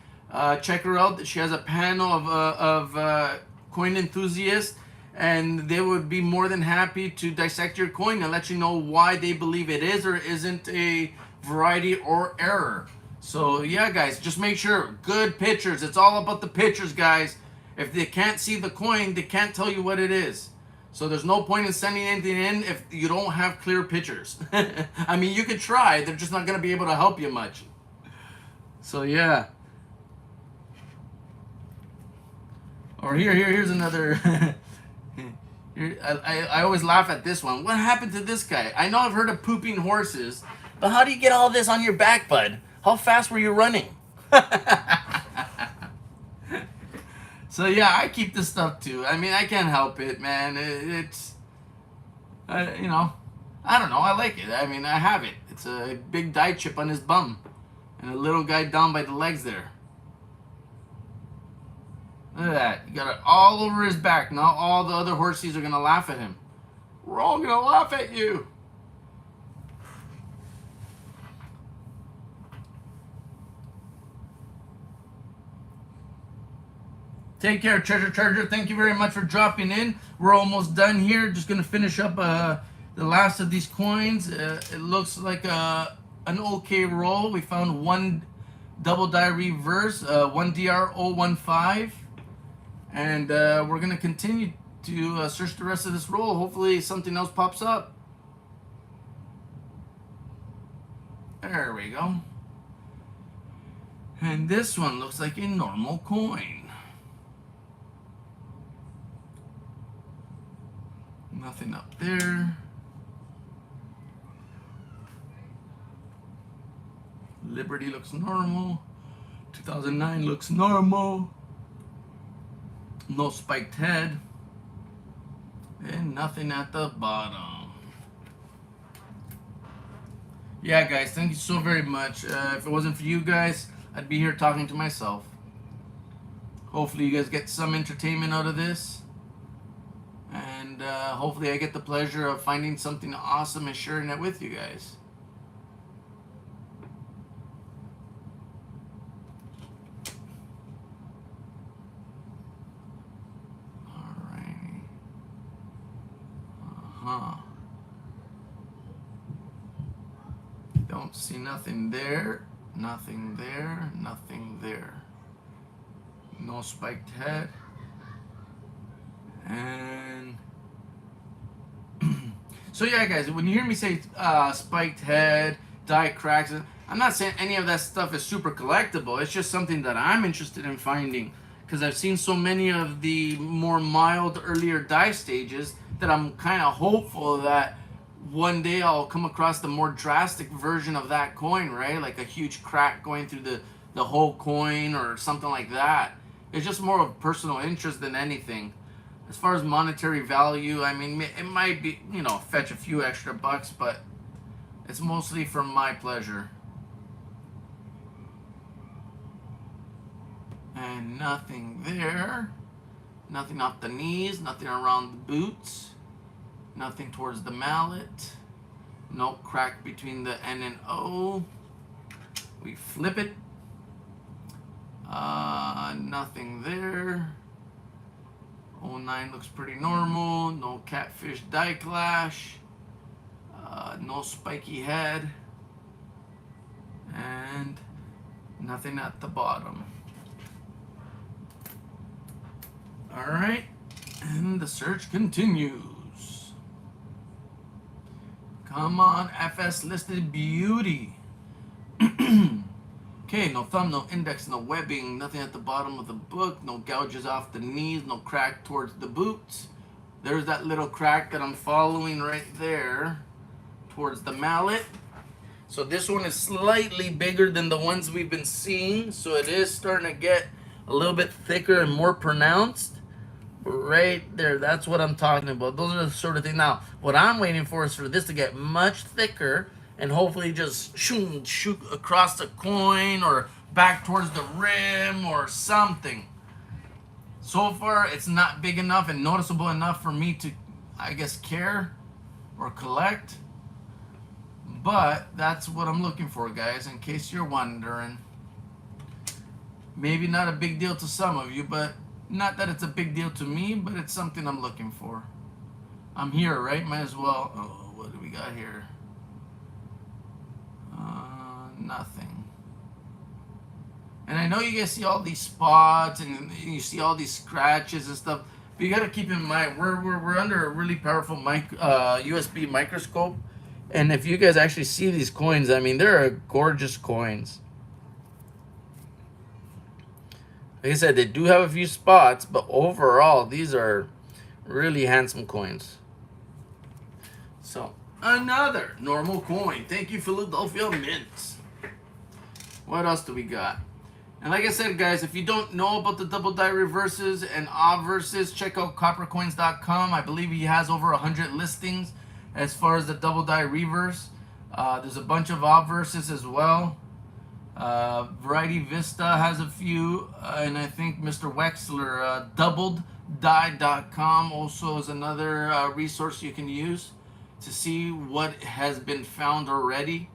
Check her out. She has a panel of coin enthusiasts, and they would be more than happy to dissect your coin and let you know why they believe it is or isn't a variety or error. So yeah, guys, just make sure good pictures. It's all about the pictures, guys. If they can't see the coin, they can't tell you what it is. So there's no point in sending anything in if you don't have clear pictures. I mean, you could try. They're just not going to be able to help you much. So yeah. Or here's another. I always laugh at this one. What happened to this guy? I know I've heard of pooping horses, but how do you get all this on your back, bud? How fast were you running? So yeah, I keep this stuff too. I mean, I can't help it, man. It's, you know, I don't know. I like it. I mean, I have it. It's a big die chip on his bum, and a little guy down by the legs there. Look at that. You got it all over his back. Now all the other horses are gonna laugh at him. We're all gonna laugh at you. Take care, Treasure Charger. Thank you very much for dropping in. We're almost done here. Just going to finish up the last of these coins. It looks like an okay roll. We found one double die reverse, one DR015. And we're going to continue to search the rest of this roll. Hopefully something else pops up. There we go. And this one looks like a normal coin. Nothing up there. Liberty looks normal. 2009 looks normal. No spiked head. And nothing at the bottom. Yeah, guys, thank you so very much. If it wasn't for you guys, I'd be here talking to myself. Hopefully you guys get some entertainment out of this. And hopefully I get the pleasure of finding something awesome and sharing it with you guys. Alrighty. See nothing there, nothing there, nothing there. No spiked head. And so yeah, guys, when you hear me say spiked head, die cracks, I'm not saying any of that stuff is super collectible. It's just something that I'm interested in finding because I've seen so many of the more mild, earlier die stages that I'm kind of hopeful that one day I'll come across the more drastic version of that coin, right? Like a huge crack going through the whole coin or something like that. It's just more of personal interest than anything. As far as monetary value, I mean, it might be, you know, fetch a few extra bucks, but it's mostly for my pleasure. And nothing there. Nothing off the knees, nothing around the boots. Nothing towards the mallet. No crack between the N and O. We flip it. Nothing there. 09 looks pretty normal. No catfish die clash. No spiky head. And nothing at the bottom. Alright. And the search continues. Come on, FS listed beauty. Okay, no thumb, no index, no webbing, nothing at the bottom of the book, no gouges off the knees, no crack towards the boots. There's that little crack that I'm following right there towards the mallet. So this one is slightly bigger than the ones we've been seeing, so it is starting to get a little bit thicker and more pronounced. Right there, that's what I'm talking about. Those are the sort of things. Now, what I'm waiting for is for this to get much thicker and hopefully just shoot across the coin or back towards the rim or something. So far, it's not big enough and noticeable enough for me to, I guess, care or collect. But that's what I'm looking for, guys, in case you're wondering. Maybe not a big deal to some of you, but not that it's a big deal to me, but it's something I'm looking for. I'm here, right? Might as well. Oh, what do we got here? Nothing. And I know you guys see all these spots and you see all these scratches and stuff, but you got to keep in mind we're under a really powerful USB microscope, and if you guys actually see these coins, I mean, they're gorgeous coins. Like I said, they do have a few spots, but overall, these are really handsome coins. So, another normal coin. Thank you, Philadelphia Mint. What else do we got? And like I said, guys, if you don't know about the double die reverses and obverses, check out coppercoins.com. I believe he has over 100 listings as far as the double die reverse. There's a bunch of obverses as well. Variety Vista has a few, and I think Mr. Wexler, doubleddie.com also is another resource you can use to see what has been found already.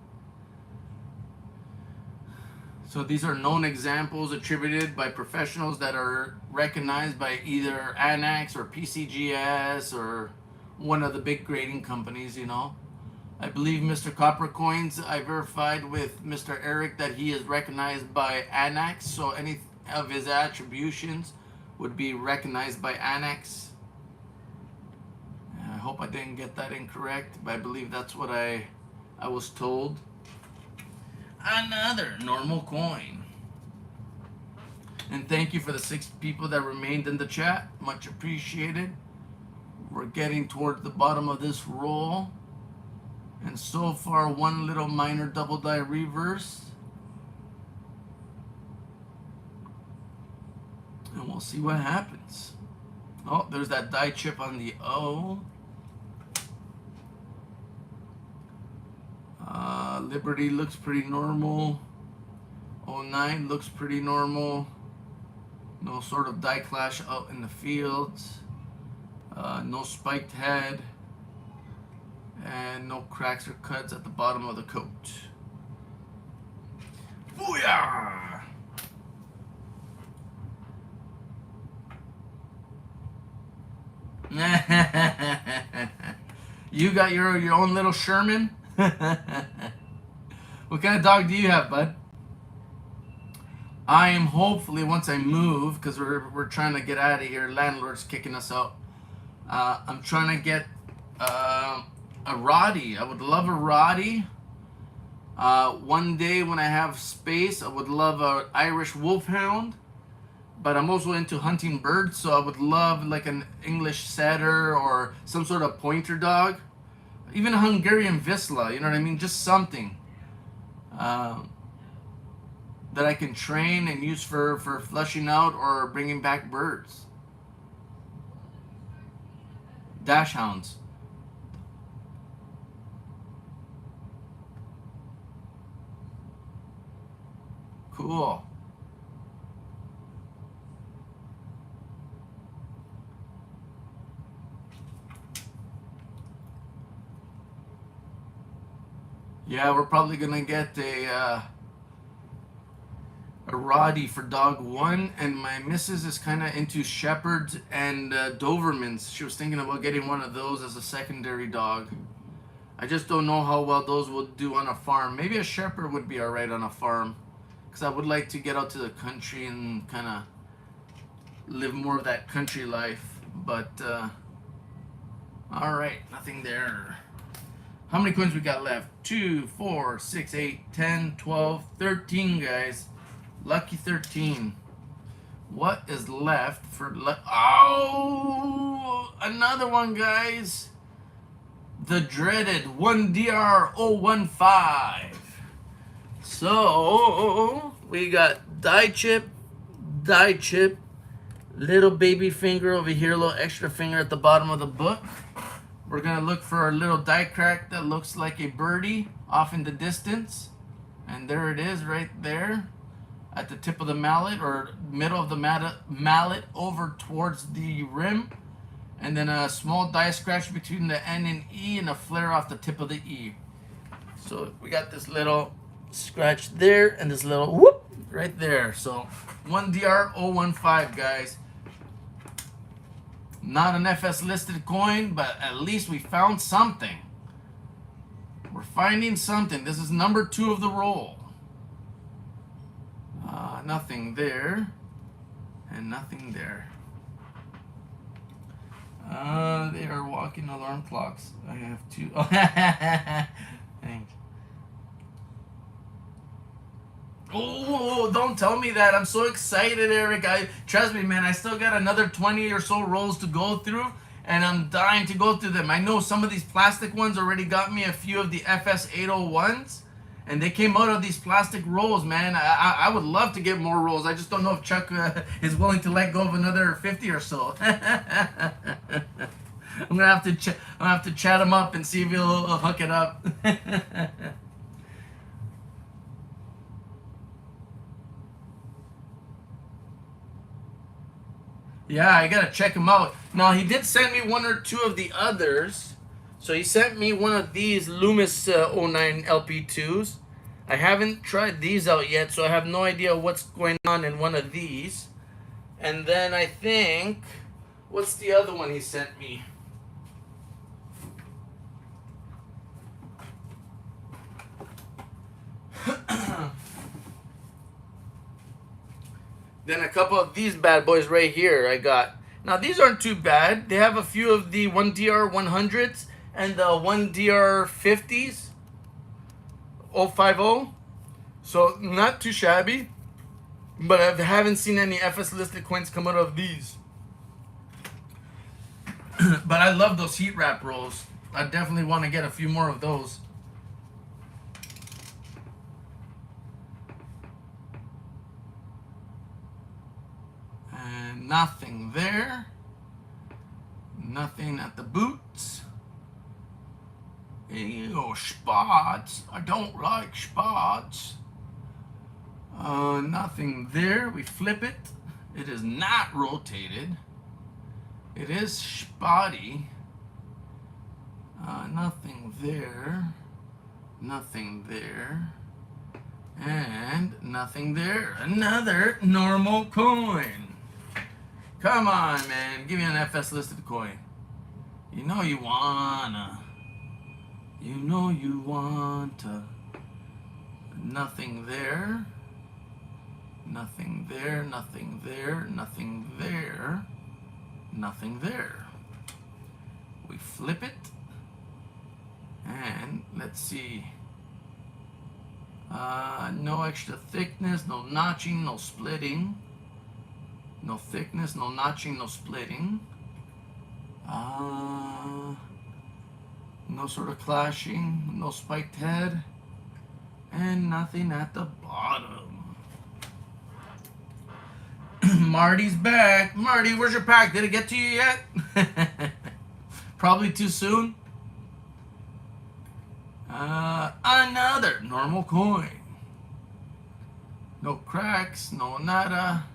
So these are known examples attributed by professionals that are recognized by either Anax or PCGS or one of the big grading companies, you know. I believe Mr. Copper Coins, I verified with Mr. Eric that he is recognized by Anax, so any of his attributions would be recognized by Anax. I hope I didn't get that incorrect, but I believe that's what I was told. Another normal coin. And thank you for the 6 people that remained in the chat. Much appreciated. We're getting toward the bottom of this roll. And so far, one little minor double die reverse. And we'll see what happens. Oh, there's that die chip on the O. Liberty looks pretty normal. 09 looks pretty normal. No sort of die clash out in the fields. No spiked head. And no cracks or cuts at the bottom of the coat. Booyah! You got your own little Sherman? What kind of dog do you have, bud? I am hopefully, once I move, because we're trying to get out of here. Landlord's kicking us out. I'm trying to get a Rottie. I would love a Rottie. One day when I have space, I would love an Irish Wolfhound. But I'm also into hunting birds, so I would love like an English setter or some sort of pointer dog. Even a Hungarian Vizsla, you know what I mean? Just something that I can train and use for flushing out or bringing back birds. Dachshunds. Cool. Yeah, we're probably gonna get a Rottie for dog one, and my missus is kind of into Shepherds and Dobermans. She was thinking about getting one of those as a secondary dog. I just don't know how well those will do on a farm. Maybe a Shepherd would be alright on a farm, because I would like to get out to the country and kind of live more of that country life. But alright, nothing there. How many coins we got left? 2, 4, 6, 8, 10, 12, 13, guys. Lucky 13. What is left for oh, another one, guys. The dreaded 1DR015. So, we got die chip, little baby finger over here, a little extra finger at the bottom of the book. We're gonna look for a little die crack that looks like a birdie off in the distance. And there it is right there at the tip of the mallet, or middle of the mallet over towards the rim. And then a small die scratch between the N and E and a flare off the tip of the E. So we got this little scratch there and this little whoop right there. So 1DR015, guys. Not an FS listed coin, but at least we found something. We're finding something. This is number 2 of the roll. Nothing there. And nothing there. They are walking alarm clocks. I have 2. Oh, thanks. Oh, don't tell me that. I'm so excited, Eric. Trust me, man, I still got another 20 or so rolls to go through, and I'm dying to go through them. I know some of these plastic ones already got me a few of the FS801s, and they came out of these plastic rolls, man. I would love to get more rolls. I just don't know if Chuck is willing to let go of another 50 or so. I'm gonna have to chat him up and see if he'll hook it up. Yeah, I gotta check him out. Now, he did send me 1 or 2 of the others. So he sent me one of these Loomis 09 LP2s. I haven't tried these out yet, so I have no idea what's going on in one of these. And then I think, what's the other one he sent me? Then a couple of these bad boys right here I got. Now these aren't too bad. They have a few of the 1DR100s and the 1DR50s. 050. So not too shabby. But I haven't seen any FS listed coins come out of these. But I love those heat wrap rolls. I definitely want to get a few more of those. Nothing there. Nothing at the boots. Ew, spots. I don't like spots. Nothing there. We flip it. It is not rotated. It is spotty. Nothing there. Nothing there. And nothing there. Another normal coin. Come on, man. Give me an FS listed coin. You know you wanna. You know you want to. Nothing there. Nothing there, nothing there, nothing there, nothing there. We flip it, and let's see. No extra thickness, no notching, no splitting. No thickness, no notching, no splitting. No sort of clashing, no spiked head, and nothing at the bottom. Marty's back. Marty, where's your pack? Did it get to you yet? Probably too soon. Another normal coin. No cracks, no nada.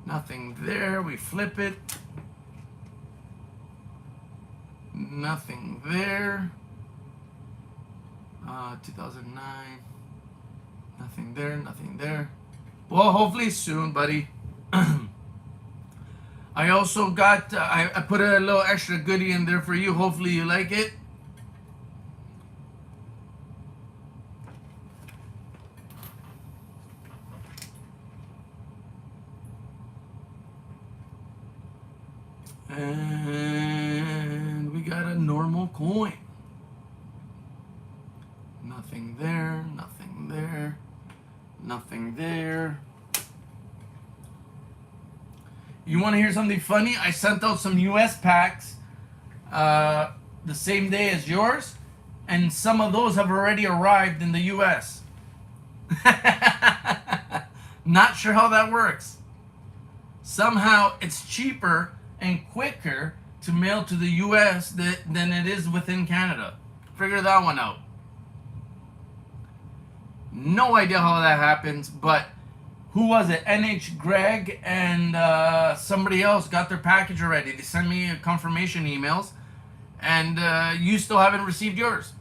Nothing there. We flip it. Nothing there. 2009. Nothing there, nothing there. Well, hopefully soon, buddy. I also got, I put a little extra goodie in there for you. Hopefully you like it. And we got a normal coin. Nothing there, nothing there, nothing there. You want to hear something funny? I sent out some US packs the same day as yours, and some of those have already arrived in the US. Not sure how that works. Somehow it's cheaper and quicker to mail to the US than it is within Canada. Figure that one out. No idea how that happens, but who was it? NH Greg and somebody else got their package already. They sent me confirmation emails, and you still haven't received yours.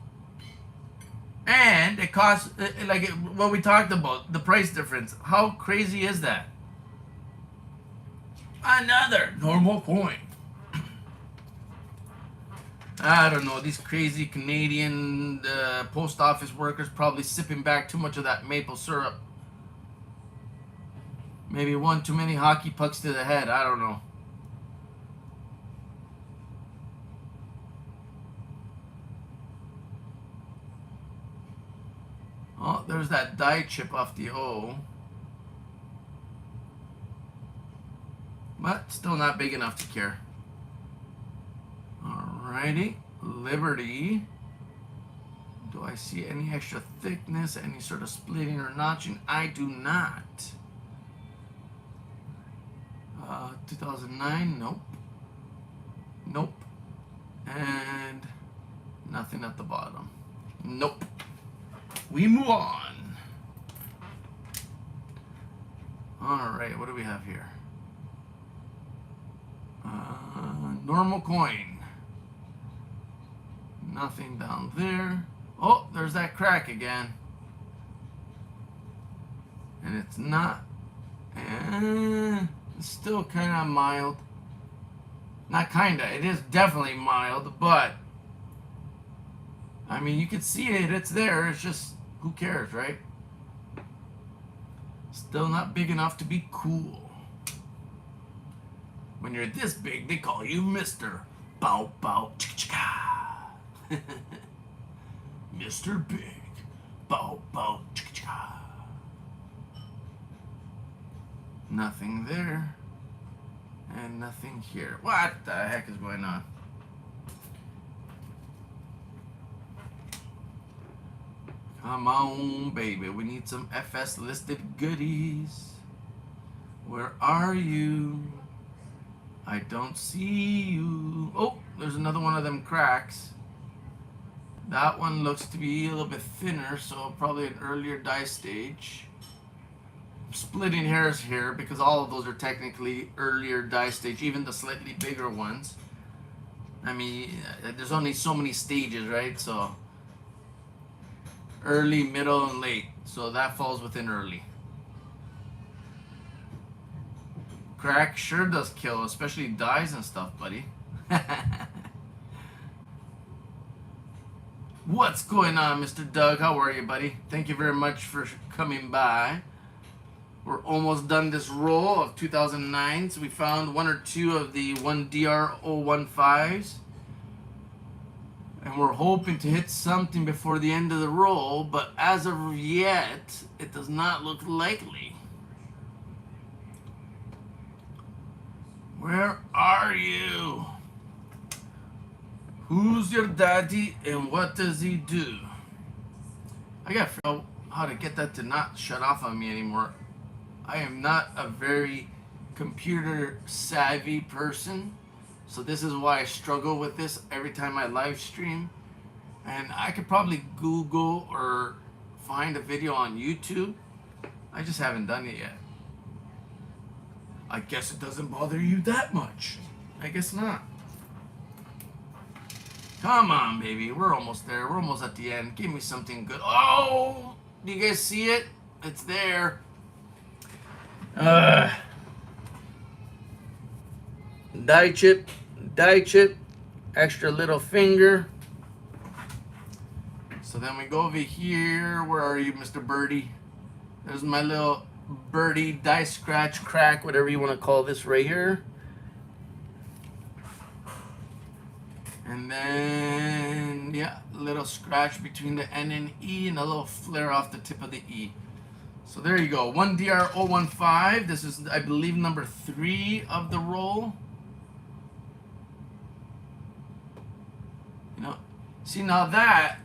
And it costs, like what we talked about, the price difference. How crazy is that? Another normal coin. I don't know, these crazy Canadian post office workers probably sipping back too much of that maple syrup. Maybe one too many hockey pucks to the head, I don't know. Oh, there's that die chip off the O. But still not big enough to care. Alrighty, Liberty. Do I see any extra thickness, any sort of splitting or notching? I do not. 2009, nope. Nope. And nothing at the bottom. Nope. We move on. Alright, what do we have here? Normal coin. Nothing down there. Oh, there's that crack again. And it's not. It's still kind of mild. Not kinda. It is definitely mild, but I mean, you can see it. It's there. It's just, who cares, right? Still not big enough to be cool. When you're this big, they call you Mr. Bow Bow Chicka Chicka. Mr. Big. Bow Bow Chicka Chicka. Nothing there. And nothing here. What the heck is going on? Come on, baby. We need some FS listed goodies. Where are you? I don't see you. Oh, there's another one of them cracks. That one looks to be a little bit thinner, so probably an earlier die stage. I'm splitting hairs here because all of those are technically earlier die stage, even the slightly bigger ones. I mean, there's only so many stages, right? So early, middle, and late. So that falls within early. Crack sure does kill, especially dyes and stuff, buddy. What's going on, Mr. Doug? How are you, buddy? Thank you very much for coming by. We're almost done this roll of 2009s. We found one or two of the 1DR015s. And we're hoping to hit something before the end of the roll, but as of yet, it does not look likely. Where are you? Who's your daddy and what does he do? I gotta figure out how to get that to not shut off on me anymore. I am not a very computer savvy person, so this is why I struggle with this every time I live stream. And I could probably Google or find a video on YouTube. I just haven't done it yet. I guess it doesn't bother you that much. I guess not. Come on, baby. We're almost there. We're almost at the end. Give me something good. Oh! Do you guys see it? It's there. Die chip. Die chip. Extra little finger. So then we go over here. Where are you, Mr. Birdie? There's my little birdie die scratch crack, whatever you want to call this right here. And then, yeah, a little scratch between the N and E and a little flare off the tip of the E. So there you go. 1DR015. This is, I believe, number 3 of the roll. You know, see now that,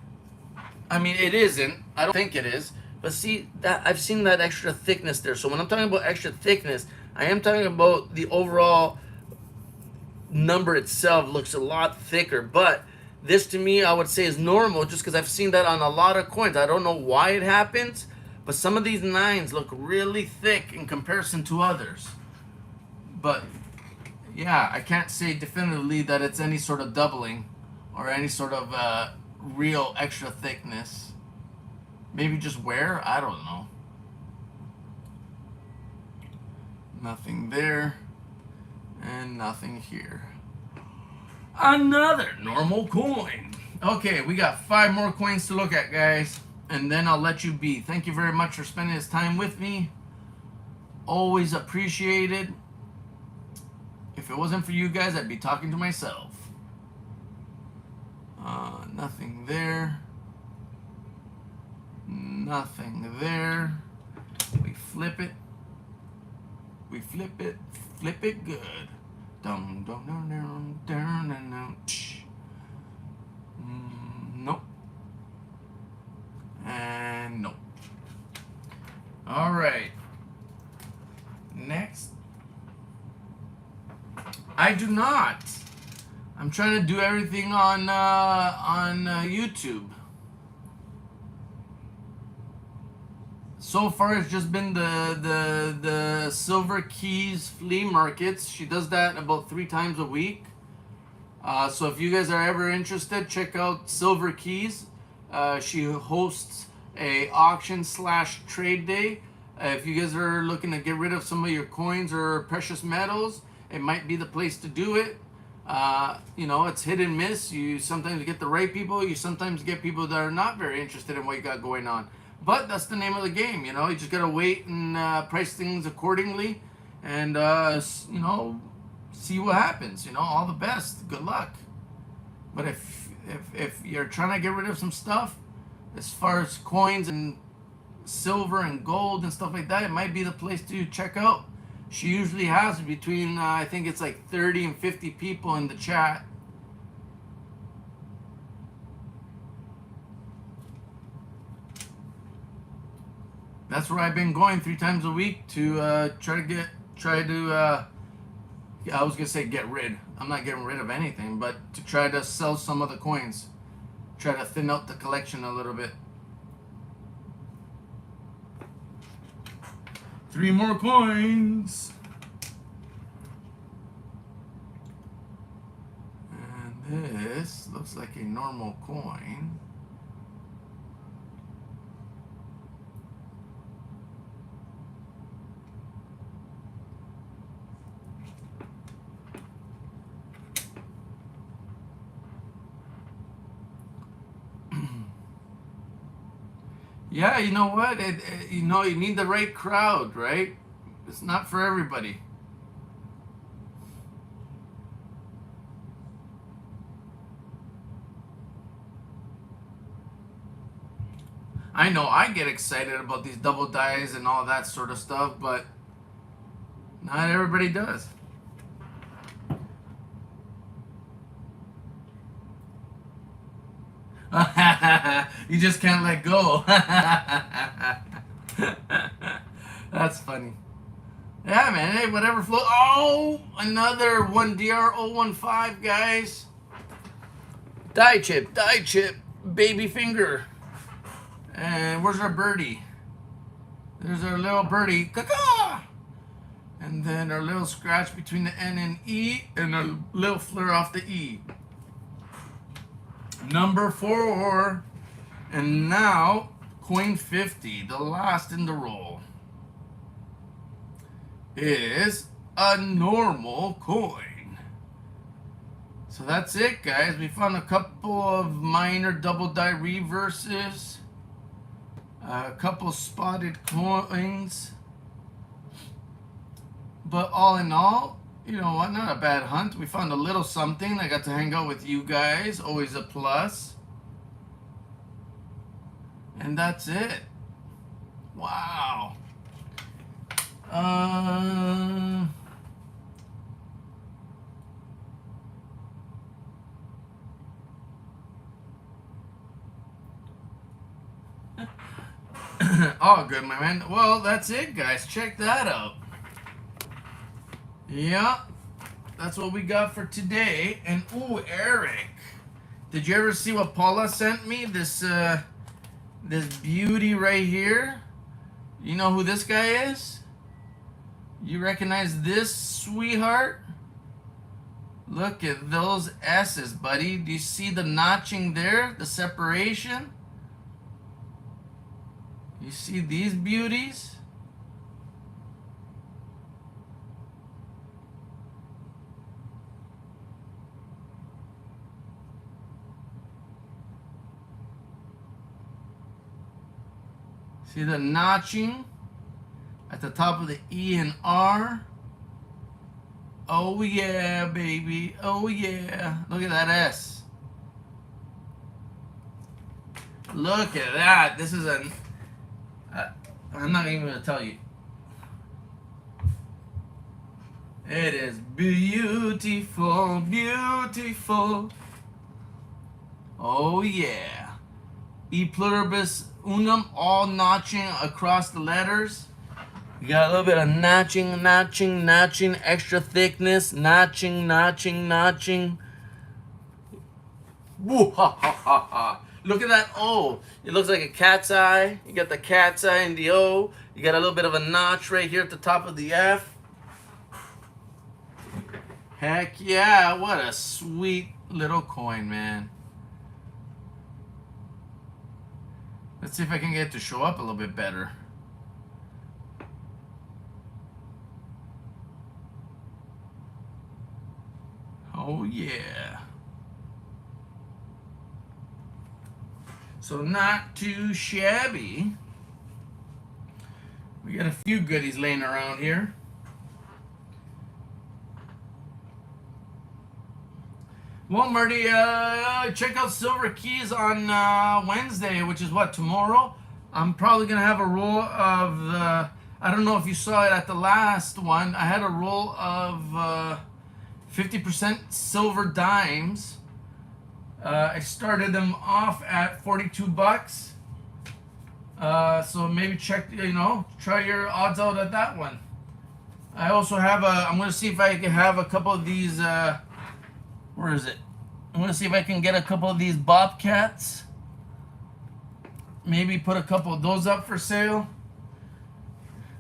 I mean, it isn't. I don't think it is. But see, that I've seen that extra thickness there. So when I'm talking about extra thickness, I am talking about the overall number itself looks a lot thicker. But this to me, I would say is normal just because I've seen that on a lot of coins. I don't know why it happens, but some of these 9s look really thick in comparison to others. But yeah, I can't say definitively that it's any sort of doubling or any sort of real extra thickness. Maybe just wear? I don't know. Nothing there. And nothing here. Another normal coin. Okay, we got 5 more coins to look at, guys. And then I'll let you be. Thank you very much for spending this time with me. Always appreciated. If it wasn't for you guys, I'd be talking to myself. Nothing there. Nothing there. We flip it. We flip it. Flip it good. Dum dum dum dum dum dum dum. Nope. And nope. All right. Next. I do not. I'm trying to do everything on YouTube. So far, it's just been the Silver Keys flea markets. She does that about 3 times a week. So if you guys are ever interested, check out Silver Keys. She hosts a auction / trade day. If you guys are looking to get rid of some of your coins or precious metals, it might be the place to do it. You know, it's hit and miss. You sometimes get the right people. You sometimes get people that are not very interested in what you got going on. But that's the name of the game, you know. You just gotta wait and price things accordingly, and you know, see what happens. You know, all the best. Good luck. But if you're trying to get rid of some stuff, as far as coins and silver and gold and stuff like that, it might be the place to check out. She usually has between I think it's like 30 and 50 people in the chat. That's where I've been going 3 times a week to try to I was gonna say get rid. I'm not getting rid of anything, but to try to sell some of the coins. Try to thin out the collection a little bit. 3 more coins. And this looks like a normal coin. Yeah, you know what? You know, you need the right crowd, right? It's not for everybody. I know I get excited about these double dies and all that sort of stuff, but not everybody does. You just can't let go. That's funny. Yeah, man. Hey, whatever flow. Oh, another one DR015, guys. Die chip, baby finger. And where's our birdie? There's our little birdie. Caca! And then our little scratch between the N and E, and a little flare off the E. Number 4. And now, coin 50, the last in the roll, is a normal coin. So that's it, guys. We found a couple of minor double die reverses, a couple spotted coins, but all in all, you know what, not a bad hunt. We found a little something. I got to hang out with you guys, always a plus. And that's it. Wow. All good, my man. Well, that's it, guys. Check that out. Yeah, that's what we got for today. And ooh, Eric, did you ever see what Paula sent me? This beauty right here. You know who this guy is? You recognize this, sweetheart? Look at those S's, buddy. Do you see the notching there? The separation? You see these beauties? See the notching at the top of the E and R? Oh yeah, baby. Oh yeah. Look at that S. Look at that. This is a... I'm not even going to tell you. It is beautiful, beautiful. Oh yeah. E pluribus unum, all notching across the letters. You got a little bit of notching, extra thickness, notching. Woo ha ha ha ha. Look at that O. It looks like a cat's eye. You got the cat's eye in the O. You got a little bit of a notch right here at the top of the F. Heck yeah, what a sweet little coin, man. Let's see if I can get it to show up a little bit better. Oh yeah. So not too shabby. We got a few goodies laying around here. Well, Marty, check out Silver Keys on Wednesday, which is what, tomorrow? I'm probably going to have a roll of the... I don't know if you saw it at the last one. I had a roll of 50% silver dimes. I started them off at 42 bucks. So maybe check, try your odds out at that one. I also have I'm going to see if I can have a couple of these, where is it? I'm going to see if I can get a couple of these Bobcats. Maybe put a couple of those up for sale.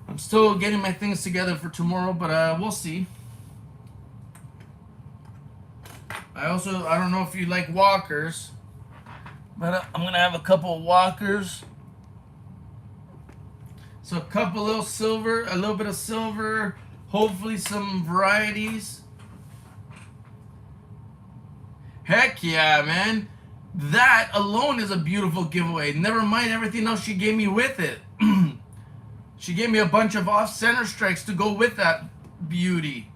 I'm still getting my things together for tomorrow, but we'll see. I don't know if you like walkers, but I'm going to have a couple of walkers. So a couple little silver, a little bit of silver, hopefully some varieties. Heck yeah, man. That alone is a beautiful giveaway. Never mind everything else she gave me with it. She gave me a bunch of off-center strikes to go with that beauty.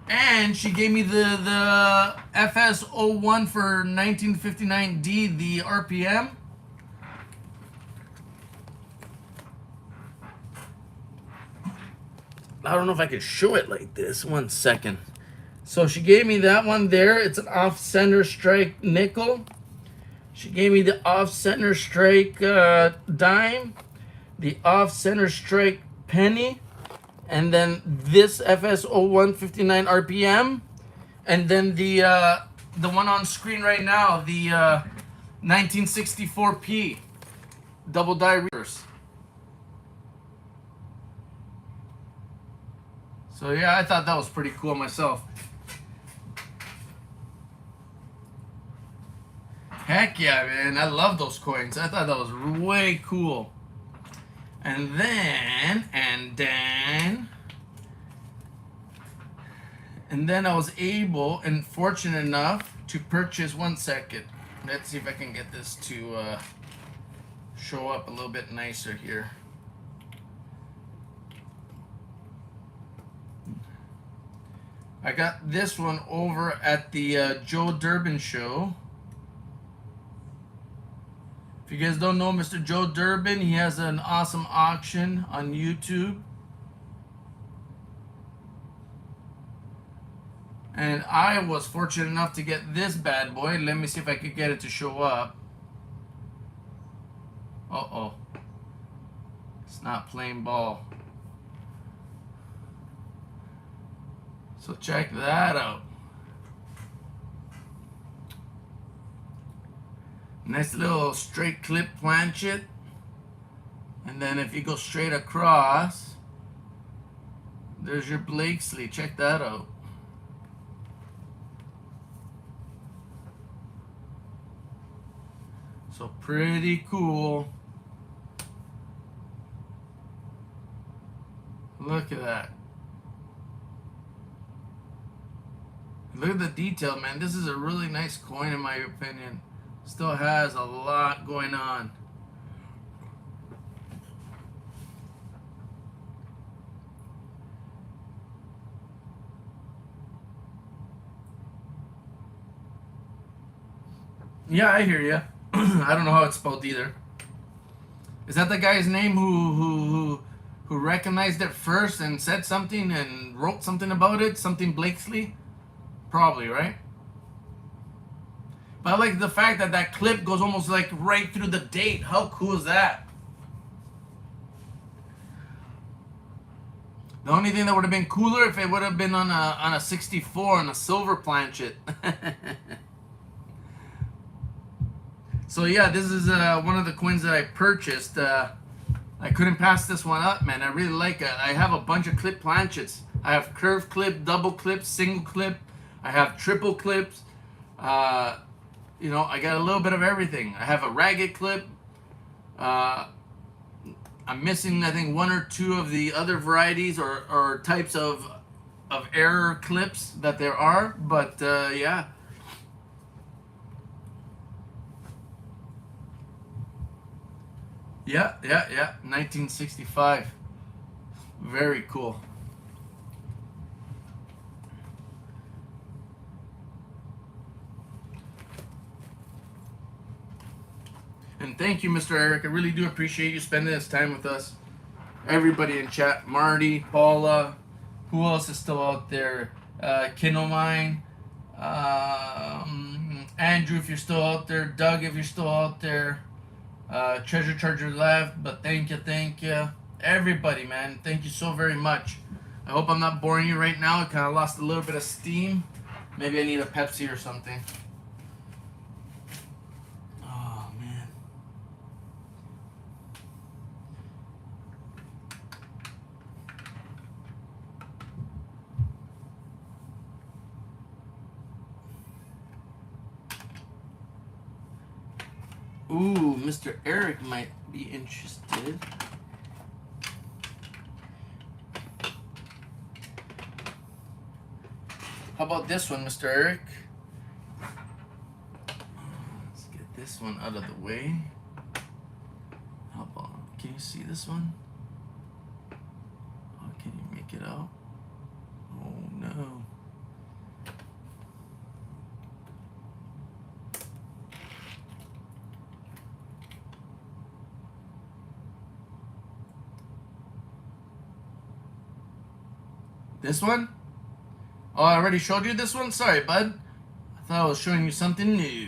And she gave me the FS01 for 1959D, the RPM. I don't know if I could show it like this. 1 second. So she gave me that one there. It's an off-center strike nickel. She gave me the off-center strike dime, the off-center strike penny, and then this FS01 59 RPM, and then the one on screen right now, the 1964P double die reverse. So yeah, I thought that was pretty cool myself. Heck yeah, man. I love those coins. I thought that was way cool. And then I was able and fortunate enough to purchase, 1 second. Let's see if I can get this to show up a little bit nicer here. I got this one over at the Joe Durbin show. If you guys don't know Mr. Joe Durbin, he has an awesome auction on YouTube. And I was fortunate enough to get this bad boy. Let me see if I could get it to show up. Uh-oh. It's not playing ball. So check that out. Nice little straight clip planchet. And then if you go straight across, there's your Blakesley. Check that out. So pretty cool. Look at that. Look at the detail, man. This is a really nice coin in my opinion. Still has a lot going on. Yeah, I hear you. I don't know how it's spelled either. Is that the guy's name who recognized it first and said something and wrote something about it? Something Blakesley? Probably, right? But I like the fact that that clip goes almost like right through the date. How cool is that? The only thing that would have been cooler if it would have been on a 64 on a silver planchet. So yeah, this is one of the coins that I purchased. I couldn't pass this one up, man. I really like it. I have a bunch of clip planchets. I have curved clip, double clip, single clip. I have triple clips. You know, I got a little bit of everything. I have a ragged clip. I'm missing, I think, 1 or 2 of the other varieties or types of error clips that there are. But yeah. Yeah. 1965. Very cool. And thank you, Mr. Eric. I really do appreciate you spending this time with us. Everybody in chat. Marty, Paula. Who else is still out there? Kinomine. Andrew, if you're still out there. Doug, if you're still out there. Treasure Charger left, but thank you. Everybody, man. Thank you so very much. I hope I'm not boring you right now. I kind of lost a little bit of steam. Maybe I need a Pepsi or something. Oh, man. Ooh, Mr. Eric might be interested. How about this one, Mr. Eric? Let's get this one out of the way. How about, can you see this one? Oh, can you make it out? Oh no. This one? Oh, I already showed you this one? Sorry, bud. I thought I was showing you something new.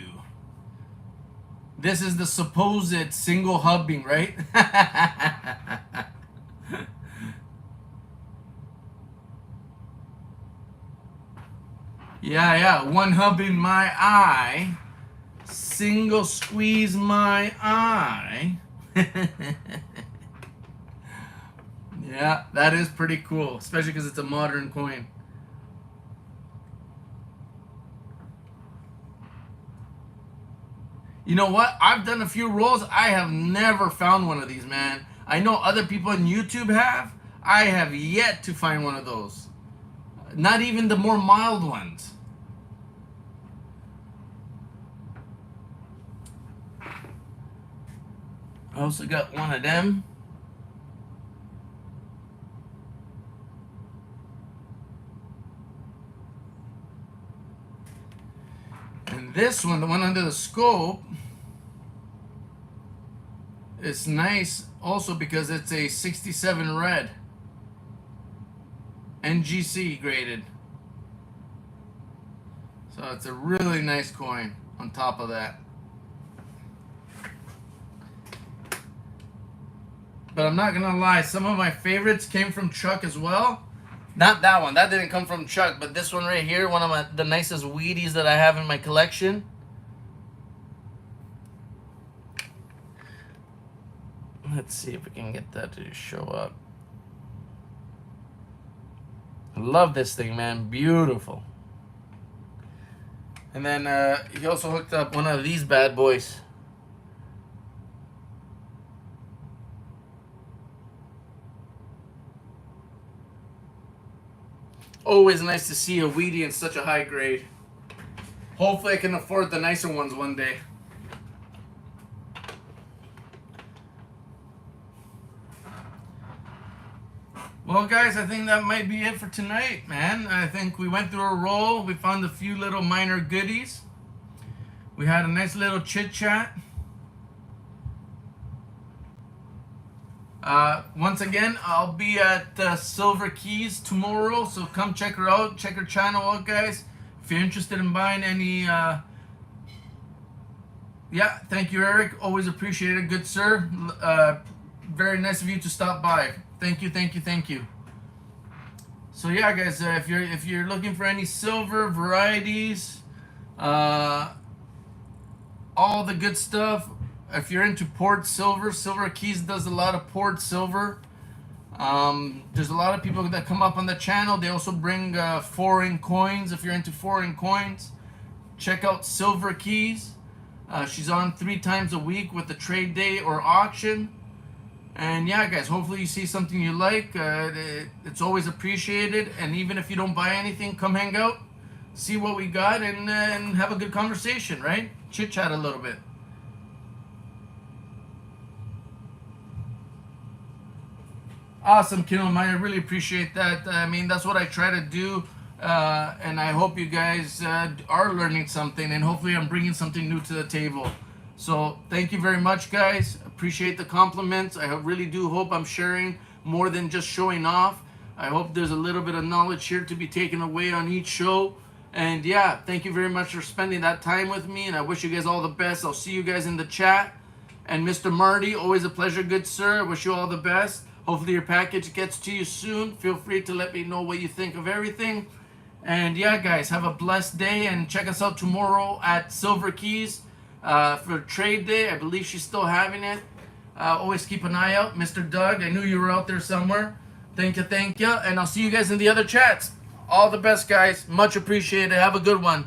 This is the supposed single hubbing, right? Yeah. One hub in my eye. Single squeeze my eye. Yeah, that is pretty cool, especially because it's a modern coin. You know what? I've done a few rolls. I have never found one of these, man. I know other people on YouTube have. I have yet to find one of those. Not even the more mild ones. I also got one of them. And this one, the one under the scope, is nice also because it's a 67 red. NGC graded. So it's a really nice coin on top of that. But I'm not gonna lie, some of my favorites came from Chuck as well. Not that one, that didn't come from Chuck, but this one right here, one of the nicest Wheaties that I have in my collection. Let's see if we can get that to show up. I love this thing, man, beautiful. And then he also hooked up one of these bad boys. Always nice to see a Wheatie in such a high grade. Hopefully I can afford the nicer ones one day. Well, guys, I think that might be it for tonight, man. I think we went through a roll. We found a few little minor goodies. We had a nice little chit-chat. Once again, I'll be at Silver Keys tomorrow, so come check her out. Check her channel out, guys. If you're interested in buying any... Yeah, thank you, Eric. Always appreciate it. Good sir. Very nice of you to stop by. Thank you. So yeah, guys, if you're looking for any silver varieties, all the good stuff. If you're into poured silver, Silver Keys does a lot of poured silver. There's a lot of people that come up on the channel. They also bring foreign coins. If you're into foreign coins, check out Silver Keys. She's on 3 times a week with the trade day or auction. And yeah, guys, hopefully you see something you like. It's always appreciated. And even if you don't buy anything, come hang out, see what we got, and have a good conversation, right? Chit chat a little bit. Awesome, Kinum. I really appreciate that. I mean, that's what I try to do. And I hope you guys are learning something, and hopefully I'm bringing something new to the table. So thank you very much, guys. Appreciate the compliments. I really do hope I'm sharing more than just showing off. I hope there's a little bit of knowledge here to be taken away on each show. And yeah, thank you very much for spending that time with me, and I wish you guys all the best. I'll see you guys in the chat. And Mr. Marty, always a pleasure, good sir. I wish you all the best. Hopefully your package gets to you soon. Feel free to let me know what you think of everything. And yeah, guys, have a blessed day, and check us out tomorrow at Silver Keys for trade day. I believe she's still having it. Always keep an eye out. Mr. Doug, I knew you were out there somewhere. Thank you. And I'll see you guys in the other chats. All the best, guys. Much appreciated. Have a good one.